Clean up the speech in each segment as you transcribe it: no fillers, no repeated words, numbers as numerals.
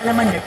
Salamander.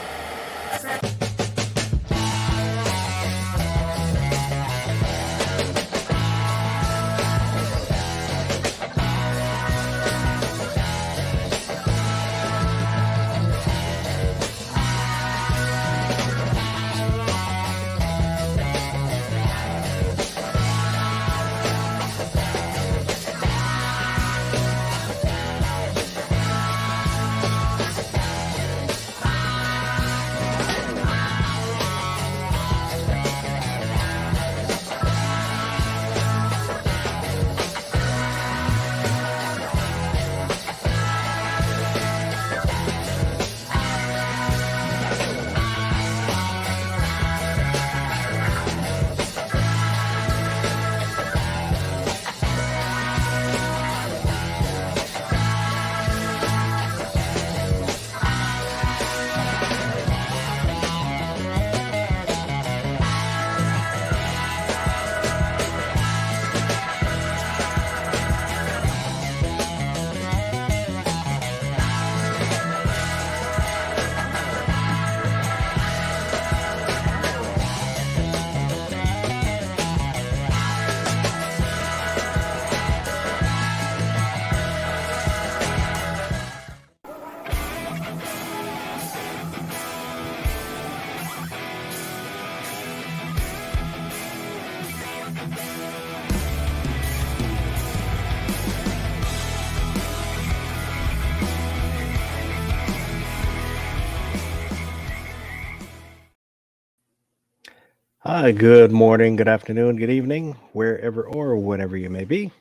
Hi, good morning, good afternoon, good evening, wherever or whenever you may be.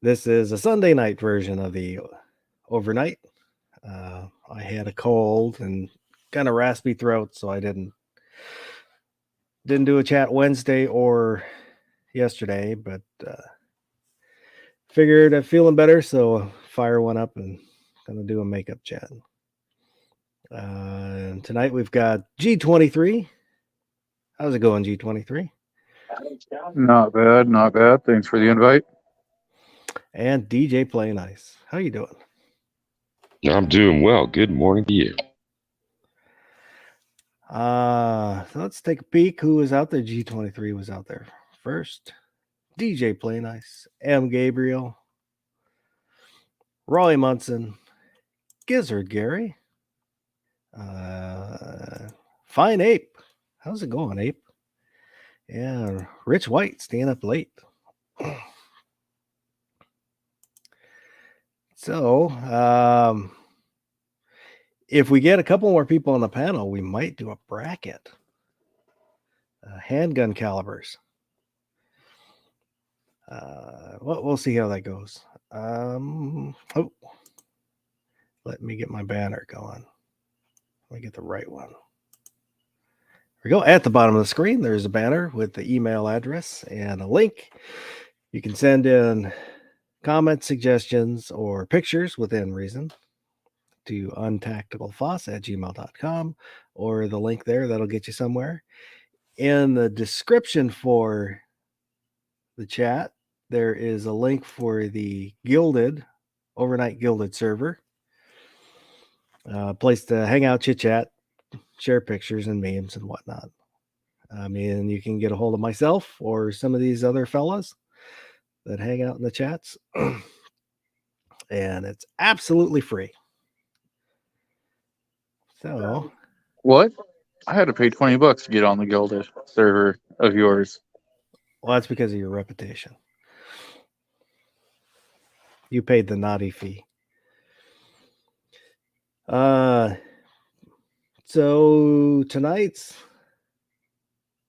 This is a Sunday night version of the overnight. I had a cold and kind of raspy throat, so I didn't do a chat Wednesday or yesterday, but figured I'm feeling better, so fire one up and gonna do a makeup chat. And tonight we've got G23. How's it going, G23? Not bad, not bad. Thanks for the invite. And DJ Play Nice. How you doing? I'm doing well. Good morning to you. So let's take a peek who was out there. G23 was out there first. DJ Play Nice, M. Gabriel, Roy Munson, Gizzard Gary, Fine Ape. How's it going, Ape? Yeah, Rich White staying up late. So, if we get a couple more people on the panel, we might do a bracket. Handgun calibers. We'll see how that goes. Let me get my banner going. Let me get the right one. There we go. At the bottom of the screen, there's a banner with the email address and a link. You can send in comments, suggestions, or pictures within reason to untacticalfoss@gmail.com, or the link there that'll get you somewhere. In the description for the chat, there is a link for the Gilded, overnight Gilded server. Place to hang out, chit chat, share pictures and memes and whatnot. I mean, you can get a hold of myself or some of these other fellas that hang out in the chats, and it's absolutely free. So, What? I had to pay $20 to get on the Gilded server of yours. well, that's because of your reputation. You paid the naughty fee. So tonight's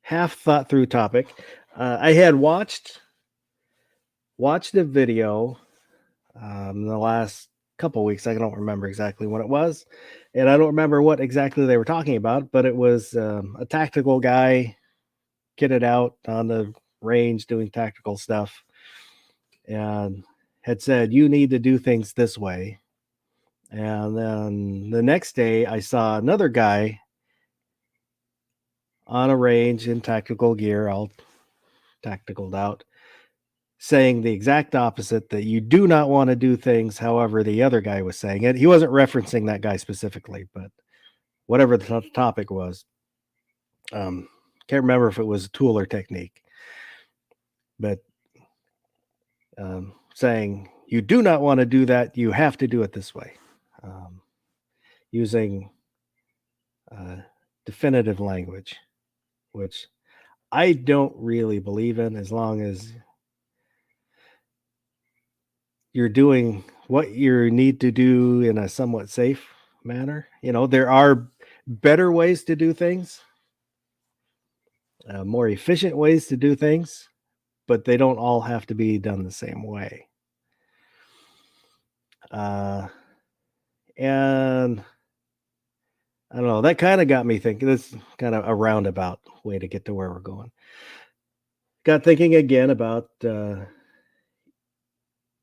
half thought through topic. I had watched a video in the last couple weeks. I don't remember exactly what it was, and I don't remember what exactly they were talking about, but it was a tactical guy kitted out on the range doing tactical stuff and had said, you need to do things this way. And then the next day I saw another guy on a range in tactical gear, all tacticaled out, saying the exact opposite, that you do not want to do things however the other guy was saying it. He wasn't referencing that guy specifically, but whatever the topic was. Can't remember if it was a tool or technique, but saying you do not want to do that, you have to do it this way, using definitive language, which I don't really believe in, as long as you're doing what you need to do in a somewhat safe manner. There are better ways to do things, more efficient ways to do things, but they don't all have to be done the same way. And I don't know, that kind of got me thinking. This is kind of a roundabout way to get to where we're going. Got thinking again about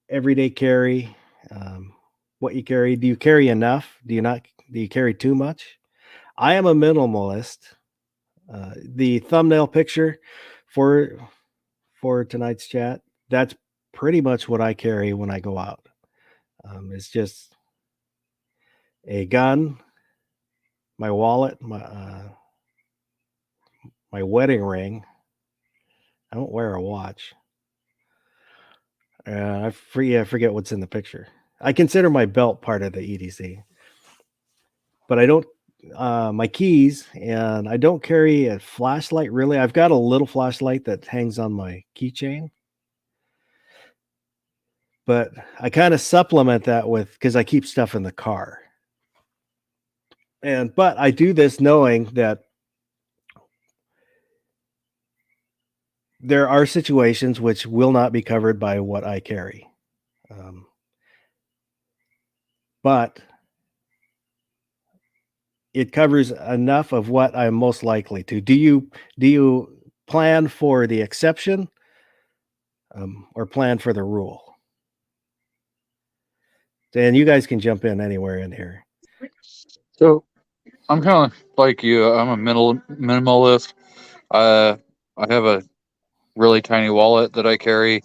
everyday carry, what you carry. Do you carry enough? Do you carry too much? I am a minimalist. The thumbnail picture for tonight's chat, that's pretty much what I carry when I go out. It's just a gun, my wallet, my wedding ring. I don't wear a watch. I forget what's in the picture. I consider my belt part of the EDC, but I don't. My keys, and I don't carry a flashlight really. I've got a little flashlight that hangs on my keychain, but I kind of supplement that because I keep stuff in the car. But I do this knowing that there are situations which will not be covered by what I carry. But it covers enough of what I'm most likely to. Do you plan for the exception, or plan for the rule? Dan, you guys can jump in anywhere in here. So I'm kind of like you. I'm a minimalist. I have a really tiny wallet that I carry.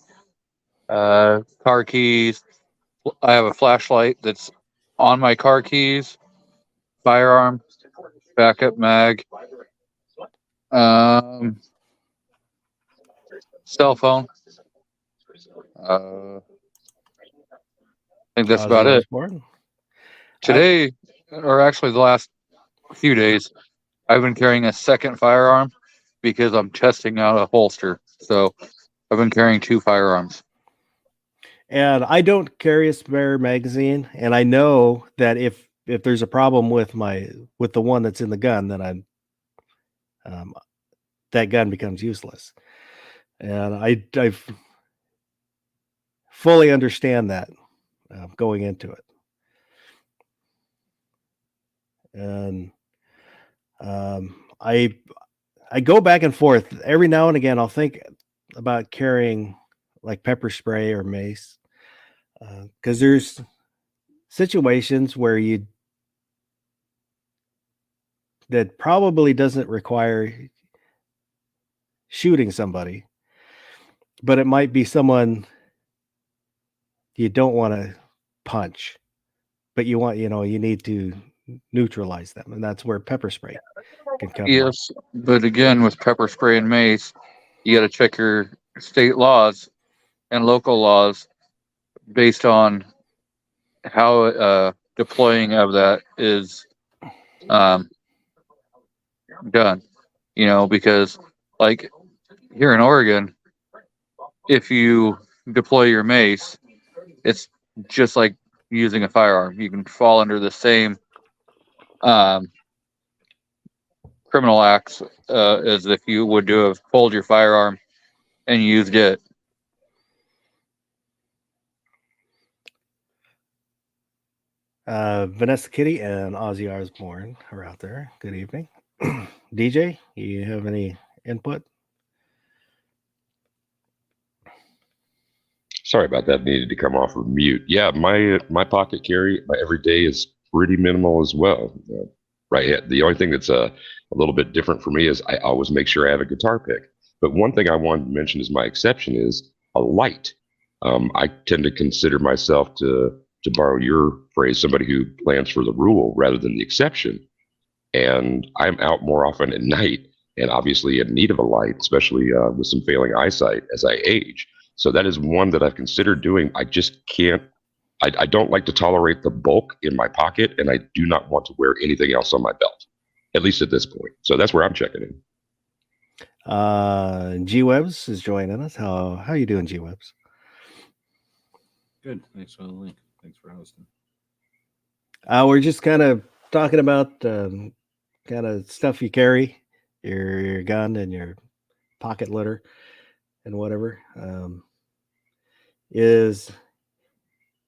Car keys. I have a flashlight that's on my car keys. Firearm, backup mag, cell phone. I think that's about it. Today, or actually the last few days, I've been carrying a second firearm because I'm testing out a holster. So I've been carrying 2 firearms. And I don't carry a spare magazine, and I know that if there's a problem with the one that's in the gun, then that gun becomes useless. And I fully understand that going into it. And I go back and forth every now and again. I'll think about carrying like pepper spray or mace, because there's situations where that probably doesn't require shooting somebody, but it might be someone you don't want to punch, but you need to neutralize them, and that's where pepper spray can come in. Yes, but again, with pepper spray and mace, you got to check your state laws and local laws based on how deploying of that is done. Because like here in Oregon, if you deploy your mace, it's just like using a firearm. You can fall under the same criminal acts as if you would have pulled your firearm and used it. Vanessa Kitty and Ozzy Osbourne are out there. Good evening. DJ, you have any input? Sorry about that. Needed to come off of mute. Yeah, my pocket carry, my everyday is pretty minimal as well. Right. The only thing that's a little bit different for me is I always make sure I have a guitar pick. But one thing I wanted to mention as my exception is a light. I tend to consider myself, to borrow your phrase, somebody who plans for the rule rather than the exception. And I'm out more often at night and obviously in need of a light, especially with some failing eyesight as I age. So that is one that I've considered doing. I just can't. I don't like to tolerate the bulk in my pocket, and I do not want to wear anything else on my belt, at least at this point. So that's where I'm checking in. G Webs is joining us. How you doing, G Webs? Good. Thanks for the link. Thanks for hosting. We're just kind of talking about kind of stuff you carry, your gun and your pocket litter and whatever.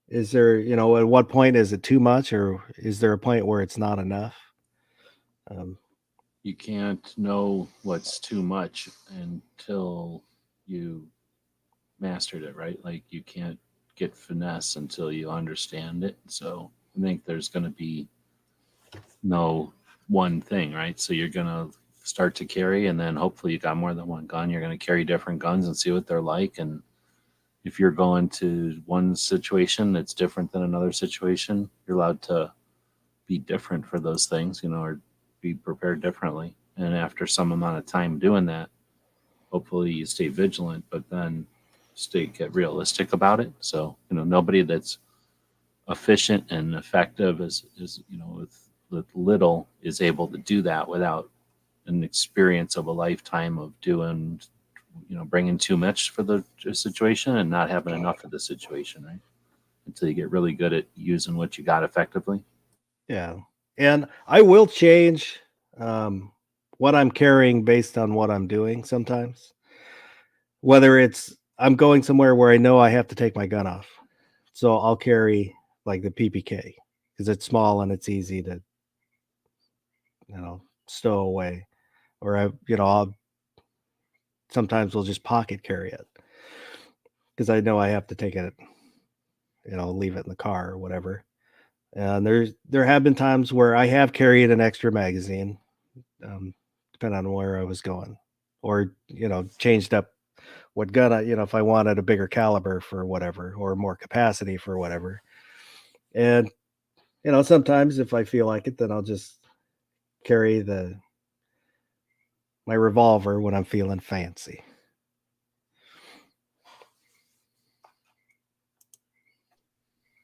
Is there, at what point is it too much, or is there a point where it's not enough? You can't know what's too much until you mastered it, right? Like you can't get finesse until you understand it. So I think there's going to be no one thing, right? So you're going to start to carry, and then hopefully you got more than one gun. You're going to carry different guns and see what they're like. And if you're going to one situation that's different than another situation, you're allowed to be different for those things, or be prepared differently. And after some amount of time doing that, hopefully you stay vigilant, but then get realistic about it. So, nobody that's efficient and effective is with little is able to do that without an experience of a lifetime of doing, bringing too much for the situation and not having enough of the situation, right? Until you get really good at using what you got effectively. Yeah. And I will change what I'm carrying based on what I'm doing sometimes. Whether it's I'm going somewhere where I know I have to take my gun off. So I'll carry like the PPK because it's small and it's easy to, stow away. Or I'll sometimes we'll just pocket carry it because I know I have to take it, leave it in the car or whatever. And there have been times where I have carried an extra magazine, depending on where I was going, or changed up what gun I, if I wanted a bigger caliber for whatever or more capacity for whatever. And sometimes if I feel like it, then I'll just carry my revolver when I'm feeling fancy.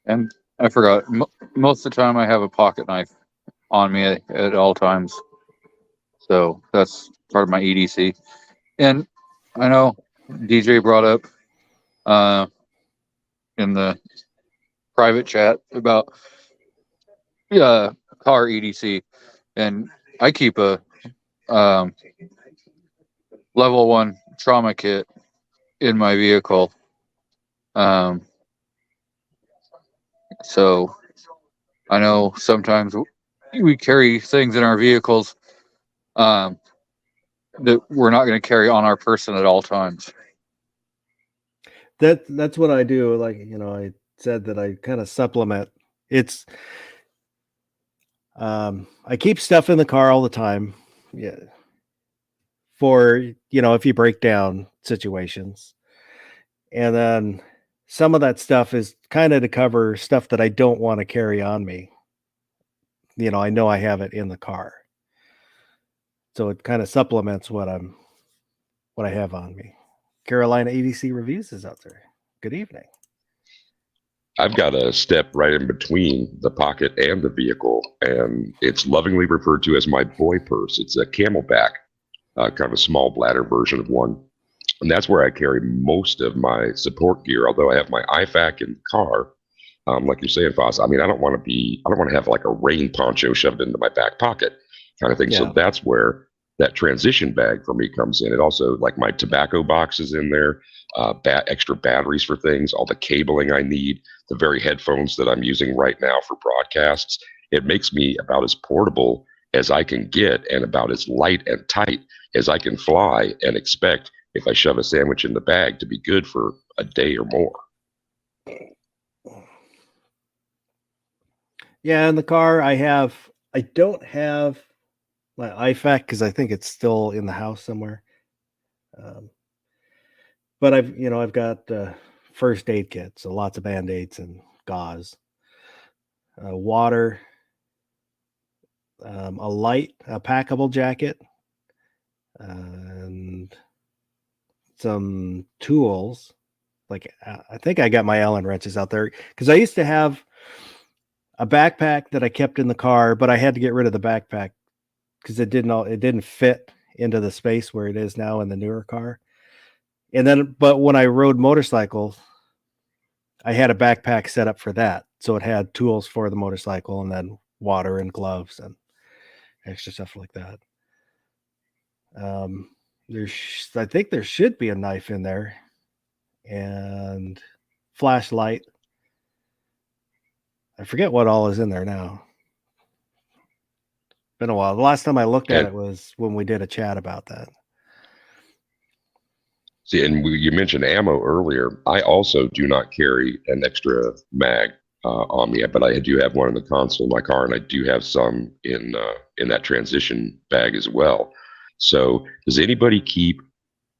And I forgot, most of the time I have a pocket knife on me at all times. So that's part of my EDC. And I know DJ brought up in the private chat about car EDC. And I keep a level 1 trauma kit in my vehicle. So I know sometimes we carry things in our vehicles that we're not going to carry on our person at all times. That's what I do. Like, I said that I kind of supplement. It's I keep stuff in the car all the time. Yeah. For, if you break down situations. And then some of that stuff is kind of to cover stuff that I don't want to carry on me. I know I have it in the car. So it kind of supplements what I have on me. Carolina EDC Reviews is out there. Good evening. I've got a step right in between the pocket and the vehicle, and it's lovingly referred to as my boy purse. It's a Camelback, kind of a small bladder version of one. And that's where I carry most of my support gear, although I have my IFAK in the car. Like you're saying, Foss, I don't want to have like a rain poncho shoved into my back pocket kind of thing. Yeah. So that's where that transition bag for me comes in. It also, like, my tobacco box is in there, extra batteries for things, all the cabling I need, the very headphones that I'm using right now for broadcasts. It makes me about as portable as I can get and about as light and tight as I can fly and expect if I shove a sandwich in the bag to be good for a day or more. Yeah, in the car I don't have my IFAK because I think it's still in the house somewhere. but I've got first aid kits, so lots of band-aids and gauze, water, a packable jacket, and some tools. Like I think I got my Allen wrenches out there because I used to have a backpack that I kept in the car, but I had to get rid of the backpack because it didn't fit into the space where it is now in the newer car. And then, but when I rode motorcycles, I had a backpack set up for that. So it had tools for the motorcycle and then water and gloves and extra stuff like that. I think there should be a knife in there and flashlight. I forget what all is in there now. Been a while. The last time I looked at it was when we did a chat about that. See, and you mentioned ammo earlier. I also do not carry an extra mag on me, but I do have one in the console of my car, and I do have some in that transition bag as well. So, does anybody keep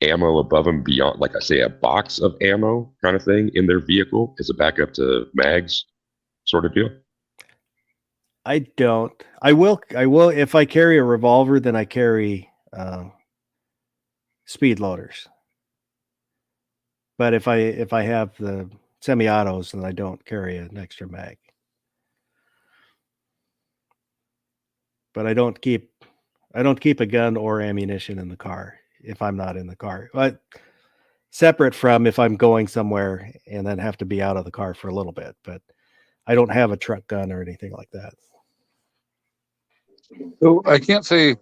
ammo above and beyond, like I say, a box of ammo kind of thing in their vehicle as a backup to mags, sort of deal? I don't. I will. If I carry a revolver, then I carry speed loaders. But if I have the semi-autos, then I don't carry an extra mag. But I don't keep a gun or ammunition in the car if I'm not in the car. But separate from if I'm going somewhere and then have to be out of the car for a little bit. But I don't have a truck gun or anything like that. So I can't say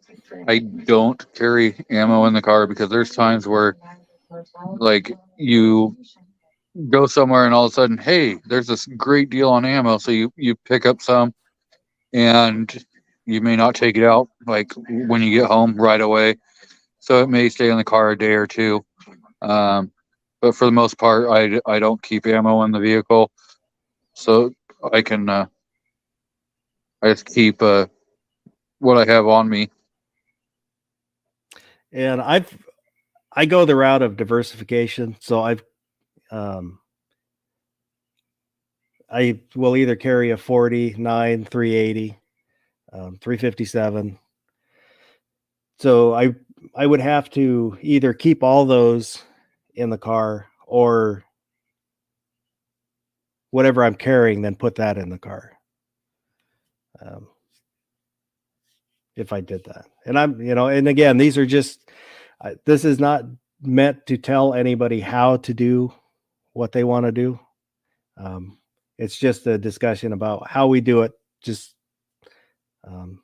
I don't carry ammo in the car because there's times where, like, you go somewhere and all of a sudden, hey, there's this great deal on ammo. So you pick up some and you may not take it out like when you get home right away. So it may stay in the car a day or two. But for the most part, I don't keep ammo in the vehicle. So I can I just keep what I have on me. And I go the route of diversification. So I will either carry a 40, 9, 380, 357. So I would have to either keep all those in the car or whatever I'm carrying, then put that in the car. If I did that. And and again, these are just, this is not meant to tell anybody how to do what they want to do. It's just a discussion about how we do it, just to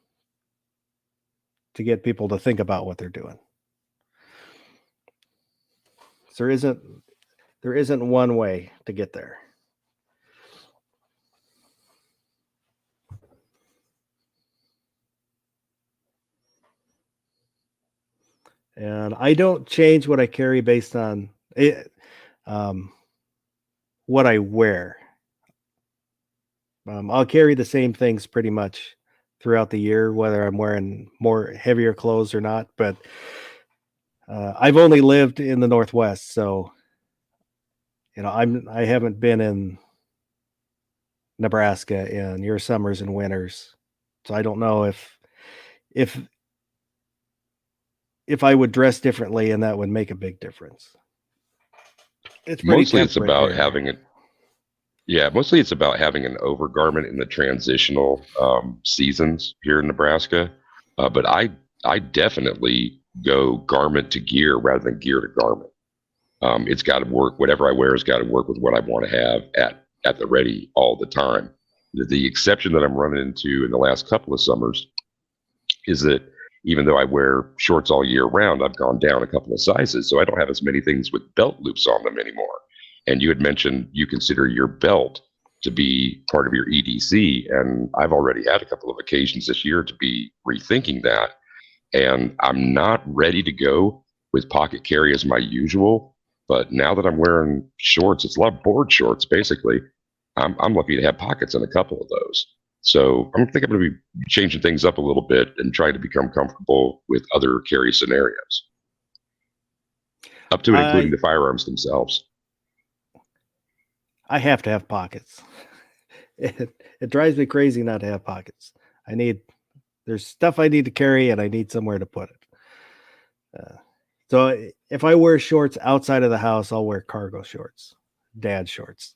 get people to think about what they're doing. So there isn't one way to get there. And I don't change what I carry based on it, what I wear. I'll carry the same things pretty much throughout the year, whether I'm wearing more heavier clothes or not. But I've only lived in the Northwest, so I haven't been in Nebraska in your summers and winters, so I don't know if I would dress differently and that would make a big difference. It's mostly it's about having it. Yeah, mostly it's about having an overgarment in the transitional seasons here in Nebraska. But I definitely go garment to gear rather than gear to garment. It's got to work. Whatever I wear has got to work with what I want to have at the ready all the time. The exception that I'm running into in the last couple of summers is that even though I wear shorts all year round, I've gone down a couple of sizes, so I don't have as many things with belt loops on them anymore. And you had mentioned you consider your belt to be part of your EDC, and I've already had a couple of occasions this year to be rethinking that. And I'm not ready to go with pocket carry as my usual, but now that I'm wearing shorts, it's a lot of board shorts basically. I'm lucky to have pockets in a couple of those. So I think I'm going to be changing things up a little bit and trying to become comfortable with other carry scenarios. up to and including the firearms themselves. I have to have pockets. It drives me crazy not to have pockets. There's stuff I need to carry and I need somewhere to put it. So if I wear shorts outside of the house, I'll wear cargo shorts, dad shorts.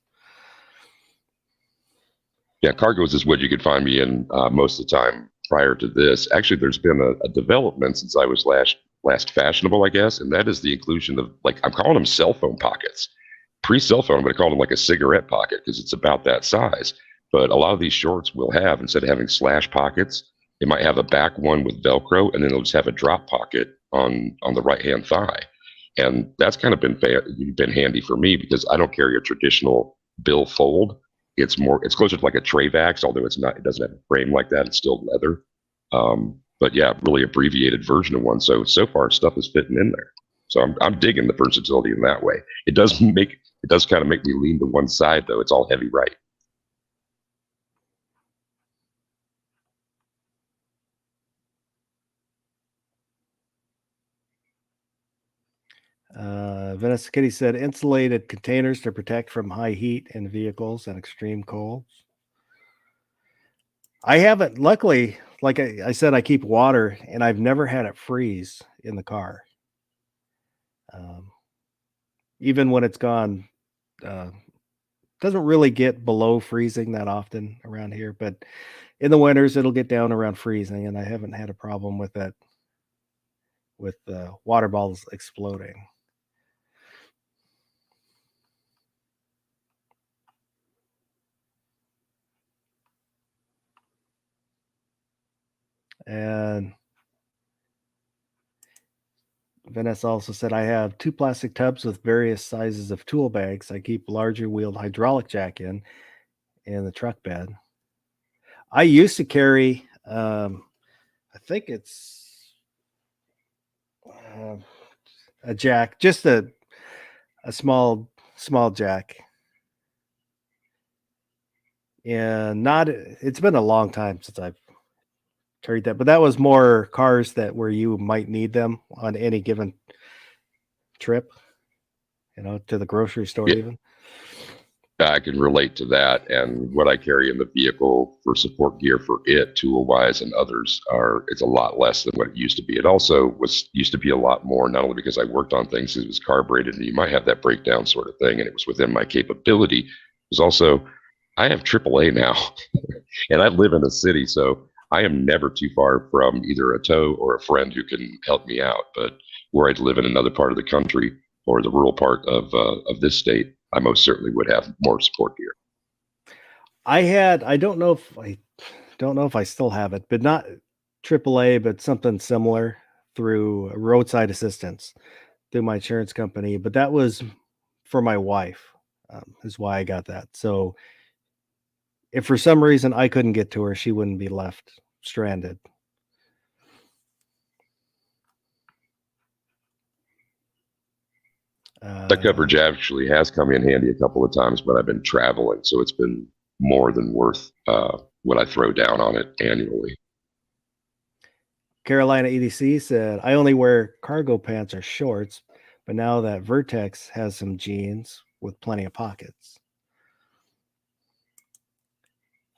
Yeah, cargos is what you could find me in most of the time prior to this. Actually, there's been a development since I was last fashionable, I guess, and that is the inclusion of, like, I'm calling them cell phone pockets. Pre-cell phone, I'm going to call them like a cigarette pocket because it's about that size. But a lot of these shorts will have, instead of having slash pockets, it might have a back one with Velcro, and then it'll just have a drop pocket on the right-hand thigh. And that's kind of been handy for me because I don't carry a traditional bill fold. It's closer to like a Travax, although it doesn't have a frame like that. It's still leather. But yeah, really abbreviated version of one. So far stuff is fitting in there. So I'm digging the versatility in that way. It does kind of make me lean to one side though. It's all heavy right. Vanessa Kitty said insulated containers to protect from high heat in vehicles and extreme colds. I haven't, luckily, like I said, I keep water and I've never had it freeze in the car. Even when it's gone, doesn't really get below freezing that often around here, but in the winters it'll get down around freezing, and I haven't had a problem with that, with water bottles exploding. And Vanessa also said, I have 2 plastic tubs with various sizes of tool bags. I keep larger wheeled hydraulic jack in the truck bed. I used to carry, I think it's a jack, just a small jack. And it's been a long time since I've carried that, but that was more cars where you might need them on any given trip, to the grocery store. Yeah. Even I can relate to that, and what I carry in the vehicle for support gear for it, tool wise, and others it's a lot less than what it used to be. It also used to be a lot more, not only because I worked on things, it was carbureted, and you might have that breakdown sort of thing, and it was within my capability. It was also, I have AAA now, and I live in a city, so I am never too far from either a tow or a friend who can help me out. But where I'd live in another part of the country or the rural part of this state, I most certainly would have more support gear. I don't know if I still have it, but not AAA, but something similar through roadside assistance through my insurance company. But that was for my wife, is why I got that. So if for some reason I couldn't get to her, she wouldn't be left stranded. That coverage actually has come in handy a couple of times, but I've been traveling, so it's been more than worth what I throw down on it annually. Carolina EDC said, I only wear cargo pants or shorts, but now that Vertex has some jeans with plenty of pockets.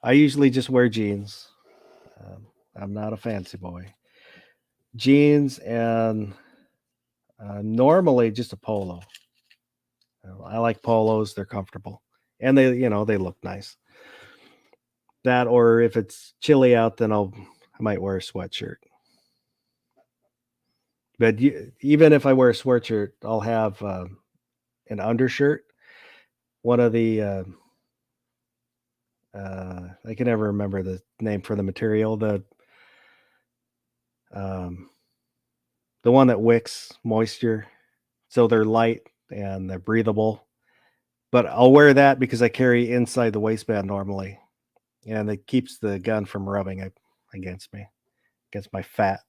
I usually just wear jeans. I'm not a fancy boy. Jeans and normally just a polo. I like polos. They're comfortable and they look nice. That, or if it's chilly out, then I might wear a sweatshirt. But even if I wear a sweatshirt, I'll have an undershirt. One of the I can never remember the name for the material. The one that wicks moisture, so they're light and they're breathable. But I'll wear that because I carry inside the waistband normally, and it keeps the gun from rubbing against my fat.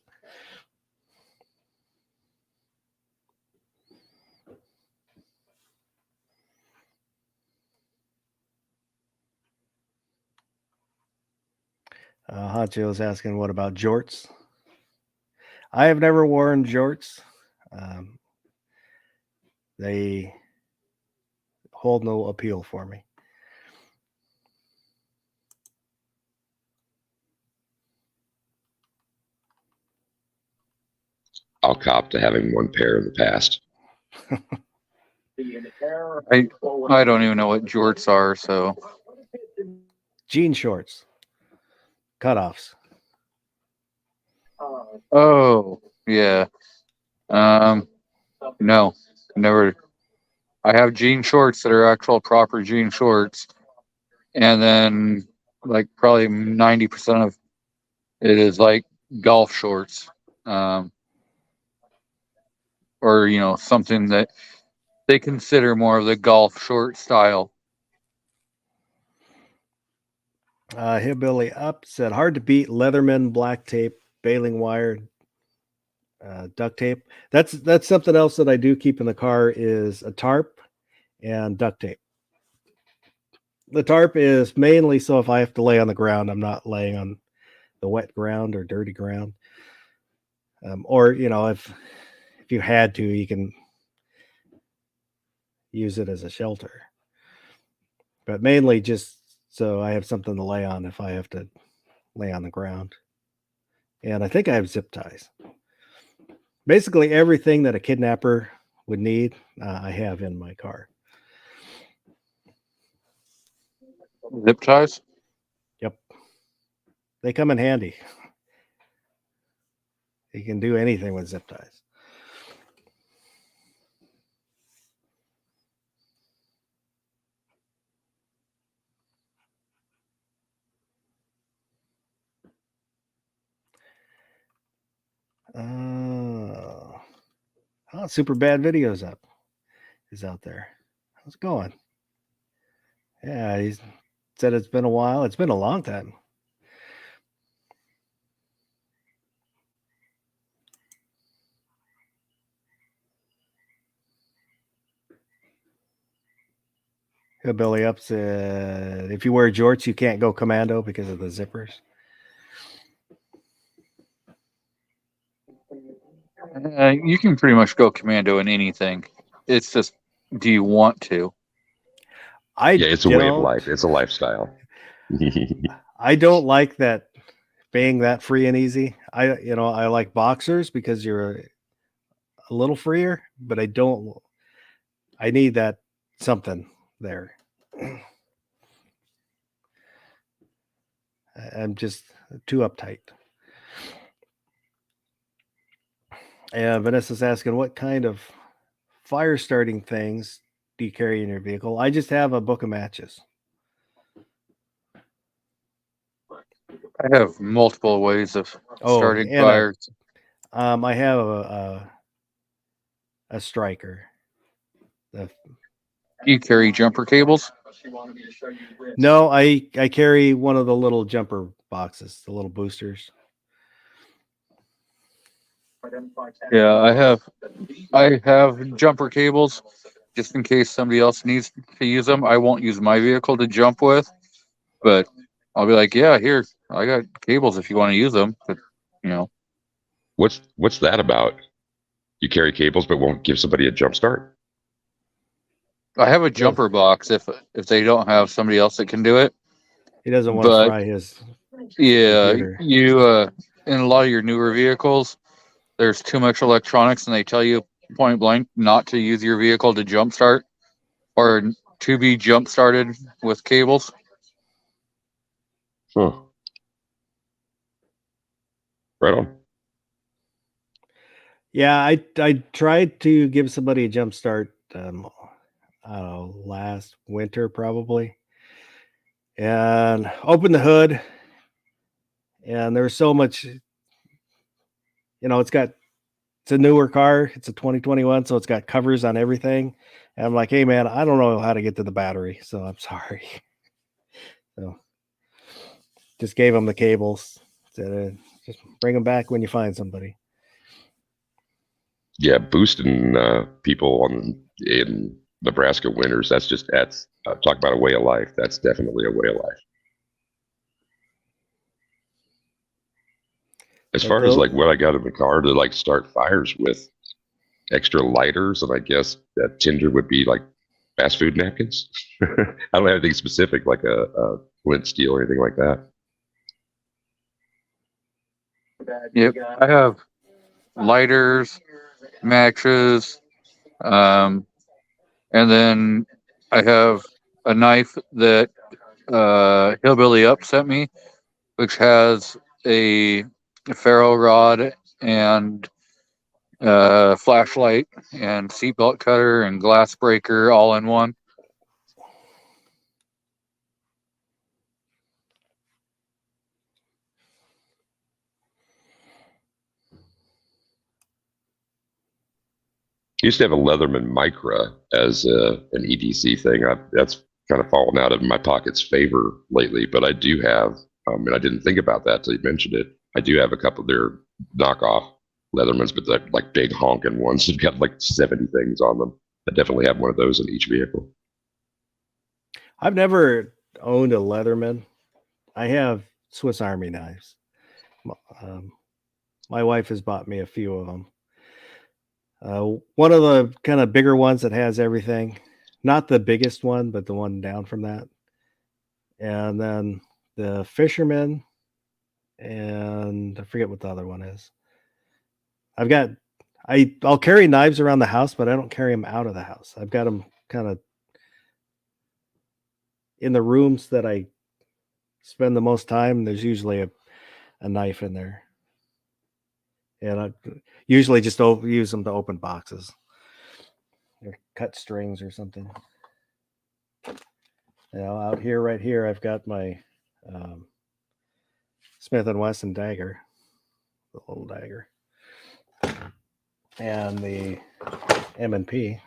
Hancho is asking, what about jorts? I have never worn jorts. They hold no appeal for me. I'll cop to having one pair in the past. I don't even know what jorts are, so Jean shorts, cutoffs. oh yeah. No, never. I have jean shorts that are actual proper jean shorts, and then like probably 90% of it is like golf shorts, or something that they consider more of the golf short style. Hillbilly Up said, hard to beat Leatherman, black tape, baling wire, duct tape. That's something else that I do keep in the car is a tarp and duct tape. The tarp is mainly so if I have to lay on the ground, I'm not laying on the wet ground or dirty ground. Or if you had to, you can use it as a shelter. But mainly just so I have something to lay on if I have to lay on the ground. And I think I have zip ties. Basically everything that a kidnapper would need, I have in my car. Zip ties. Yep. They come in handy. You can do anything with zip ties. Super Bad Videos is out there. How's it going? Yeah, he said it's been a while. It's been a long time. Billy Up said, if you wear jorts, you can't go commando because of the zippers. You can pretty much go commando in anything. It's just, do you want to? Yeah, it's a way of life. It's a lifestyle. I don't like that being that free and easy. I like boxers because you're a little freer, but I need that something there. I'm just too uptight. And Vanessa's asking, what kind of fire starting things do you carry in your vehicle? I just have a book of matches. I have multiple ways of starting fires. I have a striker. You carry jumper cables? No, I carry one of the little jumper boxes, the little boosters. Yeah, I have jumper cables just in case somebody else needs to use them. I won't use my vehicle to jump with, but I'll be like, yeah, here, I got cables if you want to use them. But What's that about? You carry cables but won't give somebody a jump start? I have a jumper box if they don't have somebody else that can do it. He doesn't want to fry his computer. You in a lot of your newer vehicles, there's too much electronics, and they tell you point blank not to use your vehicle to jump start or to be jump started with cables. Huh. Right on. Yeah, I tried to give somebody a jump start. I don't know, last winter probably, and opened the hood, and there's so much. It's a newer car. It's a 2021, so it's got covers on everything. And I'm like, hey man, I don't know how to get to the battery, so I'm sorry. So just gave them the cables. Said, just bring them back when you find somebody. Yeah, boosting people in Nebraska winters. That's talk about a way of life. That's definitely a way of life. As far as like what I got in the car to like start fires with, extra lighters, and I guess that tinder would be like fast food napkins. I don't have anything specific like a flint steel or anything like that. Yep, I have lighters, matches, and then I have a knife that Hillbilly Up sent me, which has a ferro rod and flashlight and seatbelt cutter and glass breaker all in one. I used to have a Leatherman Micra as an EDC thing. That's kind of fallen out of my pocket's favor lately, but I do have, and I didn't think about that till you mentioned it. I do have a couple of their knockoff Leathermans, but they're like big honking ones. They've got like 70 things on them. I definitely have one of those in each vehicle. I've never owned a Leatherman. I have Swiss Army knives. My wife has bought me a few of them. One of the kind of bigger ones that has everything, not the biggest one, but the one down from that. And then the Fisherman, and I forget what the other one is. I'll carry knives around the house, but I don't carry them out of the house. I've got them kind of in the rooms that I spend the most time. There's usually a knife in there. And I usually just use them to open boxes or cut strings or something. Out here, right here, I've got my Smith & Wesson dagger, the little dagger, and the M&P.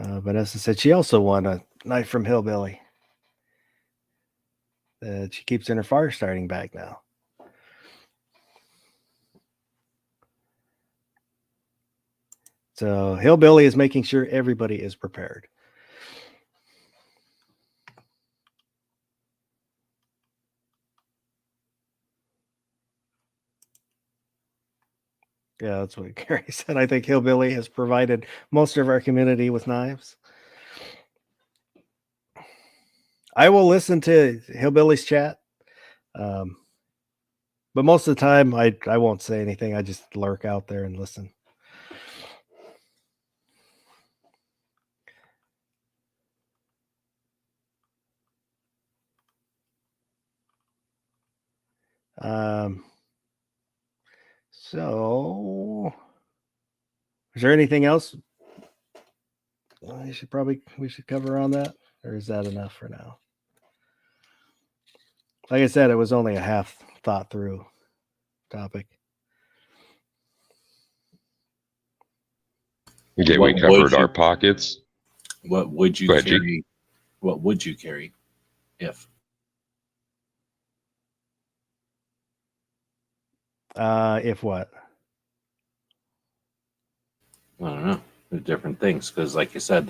Vanessa said she also won a knife from Hillbilly that she keeps in her fire starting bag now. So Hillbilly is making sure everybody is prepared. Yeah, that's what Gary said. I think Hillbilly has provided most of our community with knives. I will listen to Hillbilly's chat. But most of the time, I won't say anything. I just lurk out there and listen. So is there anything else we should cover on that, or is that enough for now? Like I said, it was only a half thought through topic. Okay, What we covered would you- our pockets. What would you Go ahead, Jake. carry? What would you carry if? If what? I don't know. There's different things because, like you said,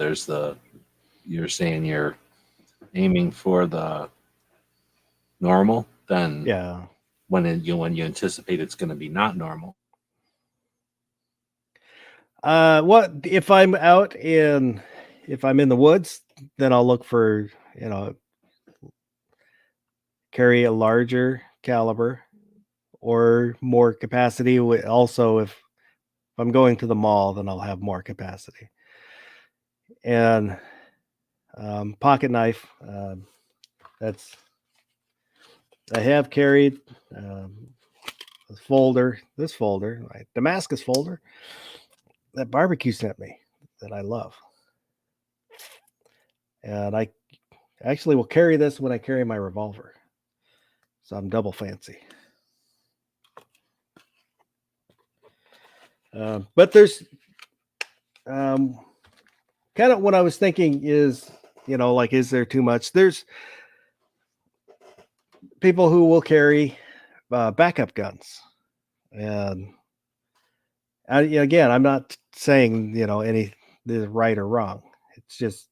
you're saying you're aiming for the normal. Then Yeah. when you anticipate it's going to be not normal. What if I'm if I'm in the woods, then I'll look for, carry a larger caliber or more capacity. Also, if I'm going to the mall, then I'll have more capacity. And pocket knife, I have carried this folder, my Damascus folder that barbecue sent me that I love. And I actually will carry this when I carry my revolver. So I'm double fancy. But there's kind of what I was thinking is, is there too much? There's people who will carry backup guns. And again, I'm not saying, any is right or wrong. It's just,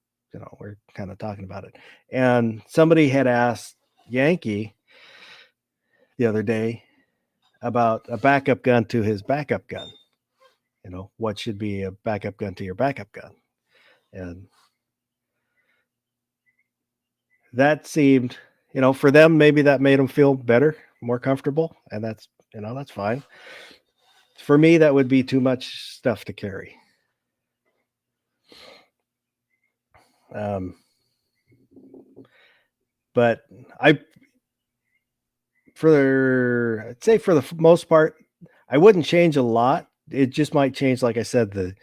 we're kind of talking about it. And somebody had asked Yankee the other day about a backup gun to his backup gun. What should be a backup gun to your backup gun? And that seemed, for them, maybe that made them feel better, more comfortable. And that's, that's fine. For me, that would be too much stuff to carry. But I'd say for the most part, I wouldn't change a lot. It just might change, like I said, the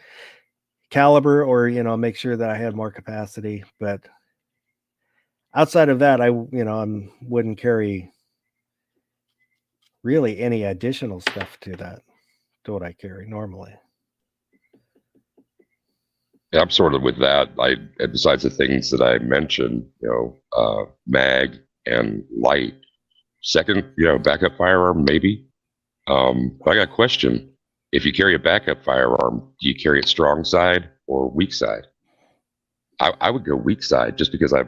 caliber, or make sure that I had more capacity. But outside of that, I wouldn't carry really any additional stuff to what I carry normally. Yeah, I'm sort of with that. Besides the things that I mentioned, mag and light. Second, backup firearm, maybe. But I got a question. If you carry a backup firearm, do you carry it strong side or weak side? I would go weak side, just because it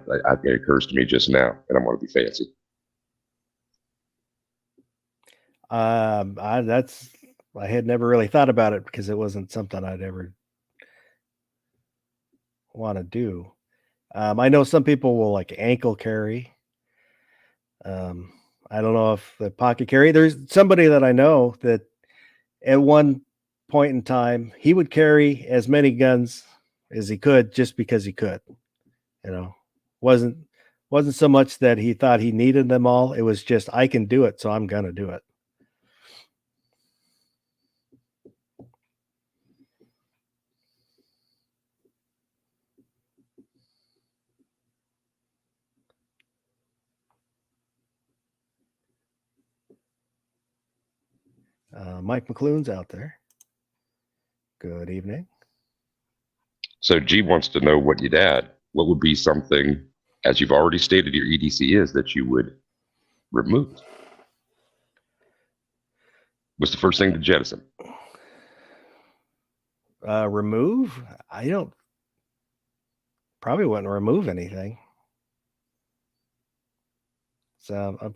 occurs to me just now, and I want to be fancy. I had never really thought about it, because it wasn't something I'd ever want to do. I know some people will like ankle carry. I don't know if the pocket carry. There's somebody that I know that at one point in time, he would carry as many guns as he could, just because he could. Wasn't so much that he thought he needed them all. It was just, I can do it, so I'm gonna do it. Mike McClune's out there. Good evening. So G wants to know what you'd add. What would be something, as you've already stated your EDC is, that you would remove? What's the first thing to jettison? Remove? I probably wouldn't remove anything. So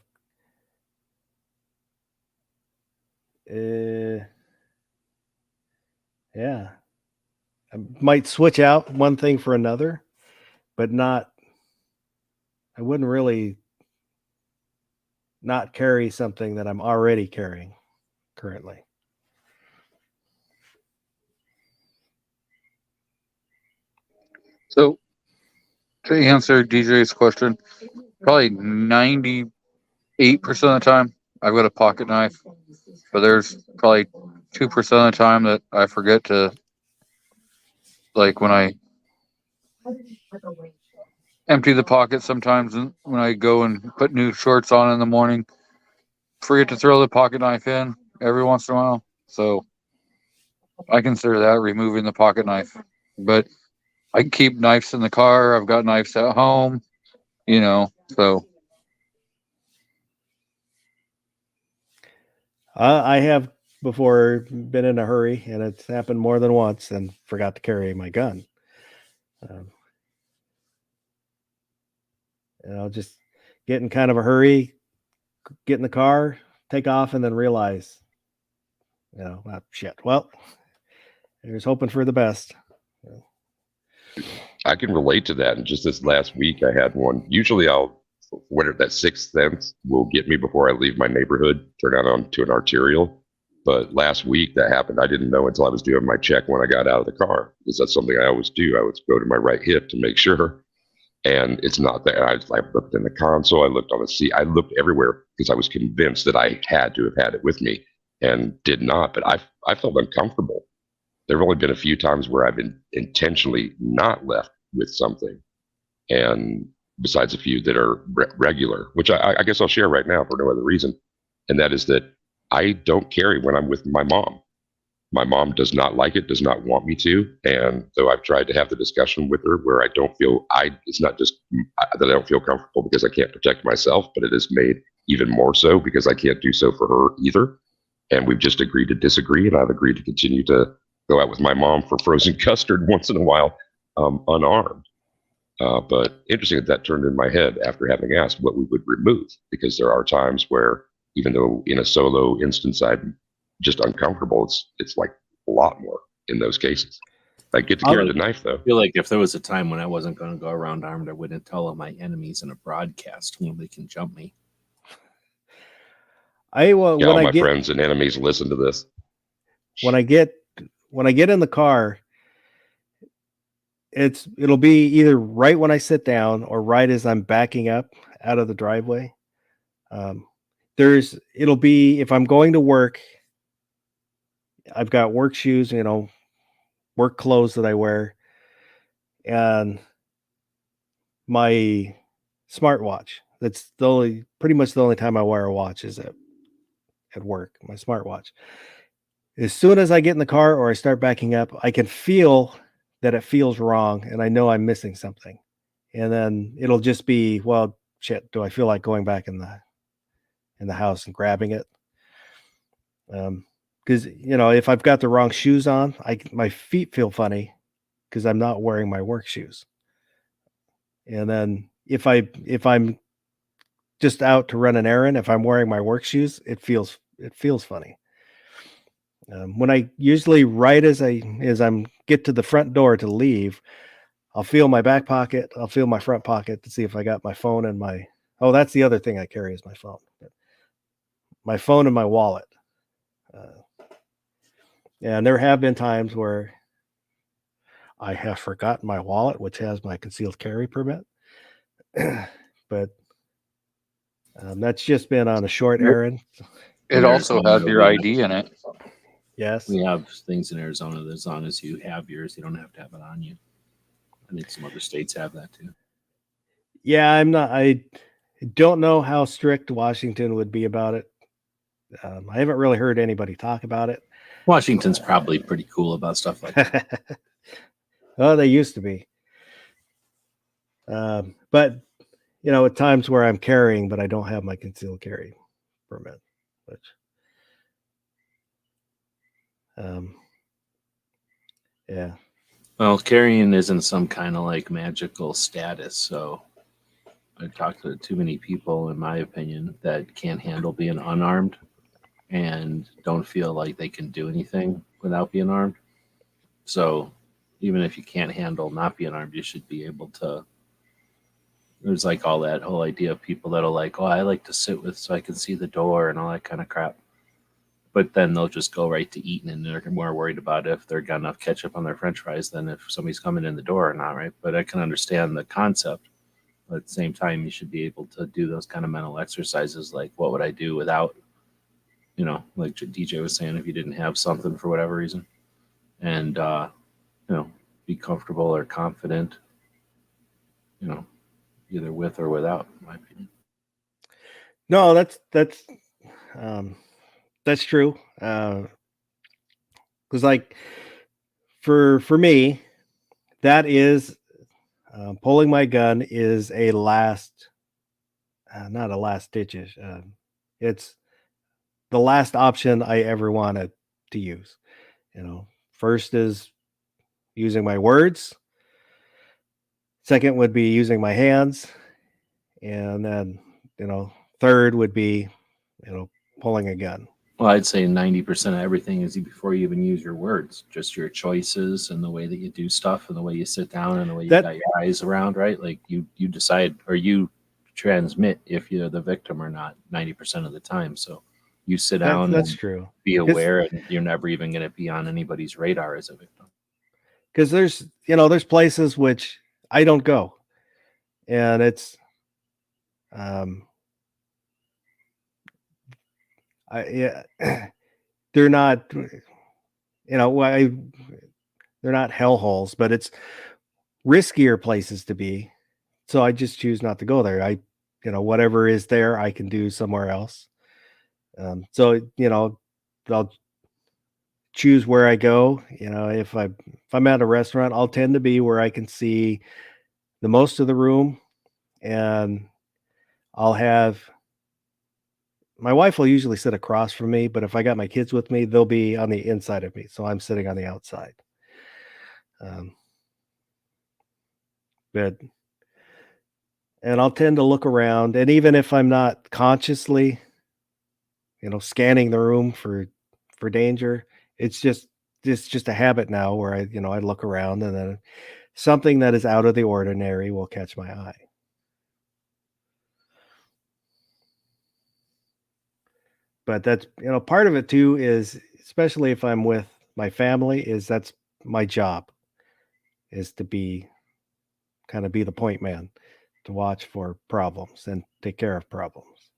yeah, I might switch out one thing for another, but I wouldn't really not carry something that I'm already carrying currently. So, to answer DJ's question, probably 98% of the time I've got a pocket knife, but there's probably 2% of the time that I forget to, like when I empty the pocket sometimes when I go and put new shorts on in the morning, forget to throw the pocket knife in every once in a while. So I consider that removing the pocket knife. But I can keep knives in the car. I've got knives at home, so. I have before been in a hurry, and it's happened more than once, and forgot to carry my gun. Just get in kind of a hurry, get in the car, take off, and then realize, shit. Well, here's hoping for the best. I can relate to that. And just this last week, I had one. Usually whatever that sixth sense will get me before I leave my neighborhood, turn out onto an arterial. But last week that happened. I didn't know until I was doing my check when I got out of the car, because that's something I always do. I would go to my right hip to make sure. And it's not there. I looked in the console. I looked on the seat. I looked everywhere, because I was convinced that I had to have had it with me, and did not. But I felt uncomfortable. There have only been a few times where I've been intentionally not left with something, and besides a few that are regular, which I guess I'll share right now for no other reason, and that is that I don't carry when I'm with my mom. My mom does not like it, does not want me to, and though I've tried to have the discussion with her where I don't feel it's not just that I don't feel comfortable because I can't protect myself, but it is made even more so because I can't do so for her either. And we've just agreed to disagree, and I've agreed to continue to go out with my mom for frozen custard once in a while, unarmed. But interesting that turned in my head after having asked what we would remove, because there are times where, even though in a solo instance I'm just uncomfortable, it's like a lot more in those cases. I get to carry the knife, though. I feel like if there was a time when I wasn't going to go around armed, I wouldn't tell all my enemies in a broadcast when they can jump me. Yeah, all my friends and enemies listen to this. When I get in the car, it'll be either right when I sit down or right as I'm backing up out of the driveway. It'll be, if I'm going to work, I've got work shoes, work clothes that I wear, and my smartwatch. That's pretty much the only time I wear a watch is at work, my smartwatch. As soon as I get in the car or I start backing up, I can feel that it feels wrong, and I know I'm missing something. And then it'll just be, well, shit, do I feel like going back in the house and grabbing it? Because if I've got the wrong shoes on, my feet feel funny because I'm not wearing my work shoes. And then if I'm just out to run an errand, if I'm wearing my work shoes, it feels funny. When I usually, right as I'm get to the front door to leave, I'll feel my back pocket, I'll feel my front pocket to see if I got my phone and that's the other thing I carry is my phone. My phone and my wallet. And there have been times where I have forgotten my wallet, which has my concealed carry permit. But that's just been on a short errand. It also has your ID in it. Yes. We have things in Arizona that as long as you have yours, you don't have to have it on you. I think some other states have that too. Yeah, I don't know how strict Washington would be about it. I haven't really heard anybody talk about it. Washington's probably pretty cool about stuff like that. Well, they used to be. But at times where I'm carrying, but I don't have my concealed carry permit, which, yeah. Well, carrying isn't some kind of like magical status. So I talked to too many people, in my opinion, that can't handle being unarmed and don't feel like they can do anything without being armed. So even if you can't handle not being armed, you should be able to. There's like all that whole idea of people that'll like, oh, I like to sit with so I can see the door and all that kind of crap. But then they'll just go right to eating, and they're more worried about if they're got enough ketchup on their French fries than if somebody's coming in the door or not, right? But I can understand the concept. But at the same time, you should be able to do those kind of mental exercises, like what would I do without, like DJ was saying, if you didn't have something for whatever reason, and be comfortable or confident, either with or without, in my opinion. No, that's true. Because like for me, that is pulling my gun is a last, not a last ditch. It's the last option I ever wanted to use. First is using my words. Second would be using my hands. And then, third would be, pulling a gun. Well, I'd say 90% of everything is before you even use your words, just your choices and the way that you do stuff and the way you sit down and the way you got your eyes around, right? Like you decide or you transmit if you're the victim or not 90% of the time. So you sit down that's and true. be aware, and you're never even going to be on anybody's radar as a victim. Because there's places which I don't go, and it's they're not they're not hellholes, but it's riskier places to be, so I just choose not to go there. Whatever is there I can do somewhere else. So I'll choose where I go. If I'm at a restaurant, I'll tend to be where I can see the most of the room, and I'll have my wife will usually sit across from me, but if I got my kids with me, they'll be on the inside of me, so I'm sitting on the outside. But and I'll tend to look around, and even if I'm not consciously, scanning the room for danger, it's just a habit now where I look around, and then something that is out of the ordinary will catch my eye. But that's, part of it too is, especially if I'm with my family, is that's my job, is to be the point man, to watch for problems and take care of problems.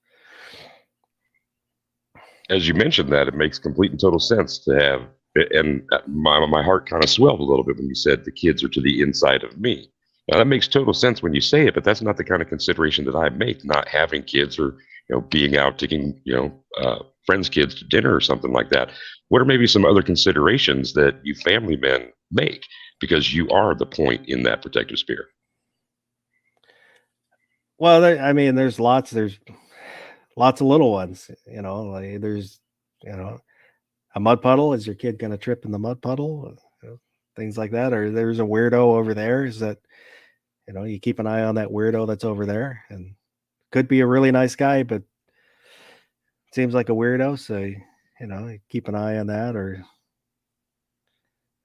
As you mentioned that, it makes complete and total sense to have, and my heart kind of swelled a little bit when you said the kids are to the inside of me. Now that makes total sense when you say it, but that's not the kind of consideration that I make. Not having kids, or being out taking friends' kids to dinner or something like that. What are maybe some other considerations that you family men make, because you are the point in that protective sphere? Well, there's lots of little ones, like there's, a mud puddle. Is your kid going to trip in the mud puddle? Things like that. Or there's a weirdo over there. Is that, you keep an eye on that weirdo that's over there, and could be a really nice guy, but seems like a weirdo. So, you keep an eye on that. Or,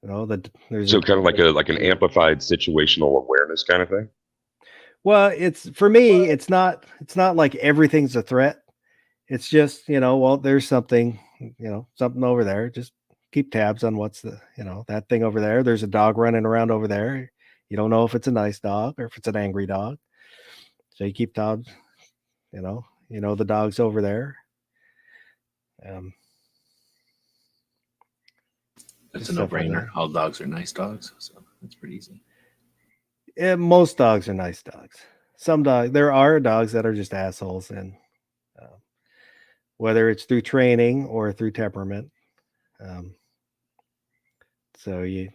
that there's So kind of like an amplified situational awareness kind of thing. well, it's, for me, it's not like everything's a threat. It's just, well, there's something, something over there. Just keep tabs on what's that thing over there. There's a dog running around over there. You don't know if it's a nice dog or if it's an angry dog. So you keep tabs, the dog's over there. It's just a stuff like no-brainer. that. All dogs are nice dogs, so that's pretty easy. Most dogs are nice dogs. There are dogs that are just assholes, and whether it's through training or through temperament. So you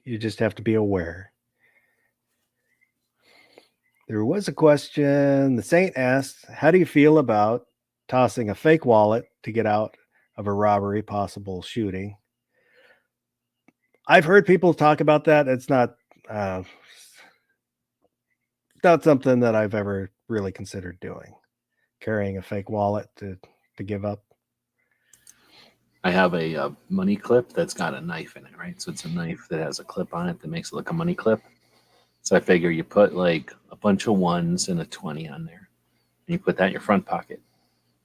just have to be aware. There was a question. The Saint asked, how do you feel about tossing a fake wallet to get out of a robbery, possible shooting? I've heard people talk about that. It's not something that I've ever really considered doing, carrying a fake wallet to give up. I have a money clip that's got a knife in it, right? So it's a knife that has a clip on it that makes it look a money clip. So I figure you put like a bunch of ones and a 20 on there, and you put that in your front pocket.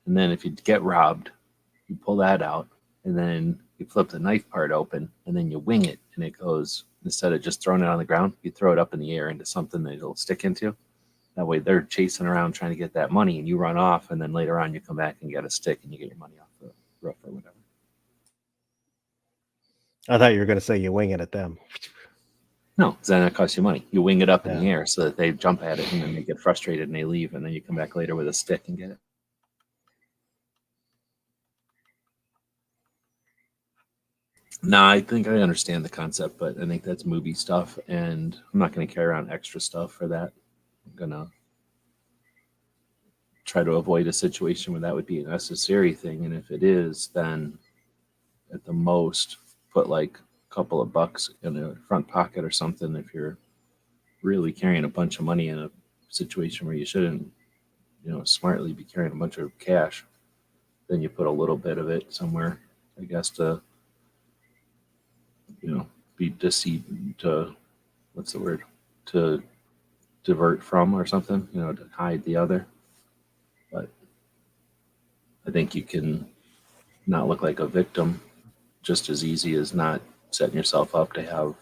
And then if you get robbed, you pull that out, and then you flip the knife part open, and then you wing it, and it goes, instead of just throwing it on the ground, you throw it up in the air into something that it'll stick into. That way they're chasing around trying to get that money, and you run off, and then later on you come back and get a stick and you get your money off the roof or whatever. I thought you were going to say you wing it at them. No, because then it costs you money. You wing it up in the air so that they jump at it, and then they get frustrated and they leave, and then you come back later with a stick and get it. No, I think I understand the concept, but I think that's movie stuff, and I'm not going to carry around extra stuff for that. I'm going to try to avoid a situation where that would be a necessary thing, and if it is, then at the most put like a couple of bucks in a front pocket or something. If you're really carrying a bunch of money in a situation where you shouldn't, smartly be carrying a bunch of cash, then you put a little bit of it somewhere, I guess, to be deceived, to what's the word, to divert from or something, to hide the other. But I think you can not look like a victim just as easy as not setting yourself up to have,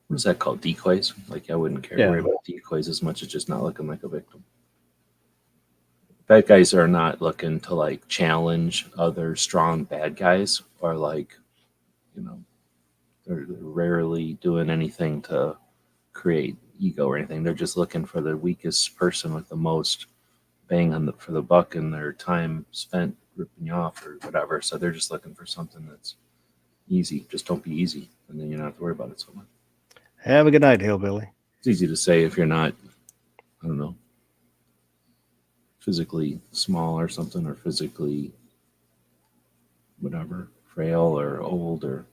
what is that called, decoys? Like I wouldn't worry about decoys as much as just not looking like a victim. Bad guys are not looking to like challenge other strong bad guys, or like, they're rarely doing anything to create ego or anything. They're just looking for the weakest person with the most bang for the buck and their time spent ripping you off or whatever. So they're just looking for something that's easy. Just don't be easy, and then you don't have to worry about it so much. Have a good night, hillbilly. It's easy to say if you're not, I don't know, physically small or something, or physically whatever, frail or old, or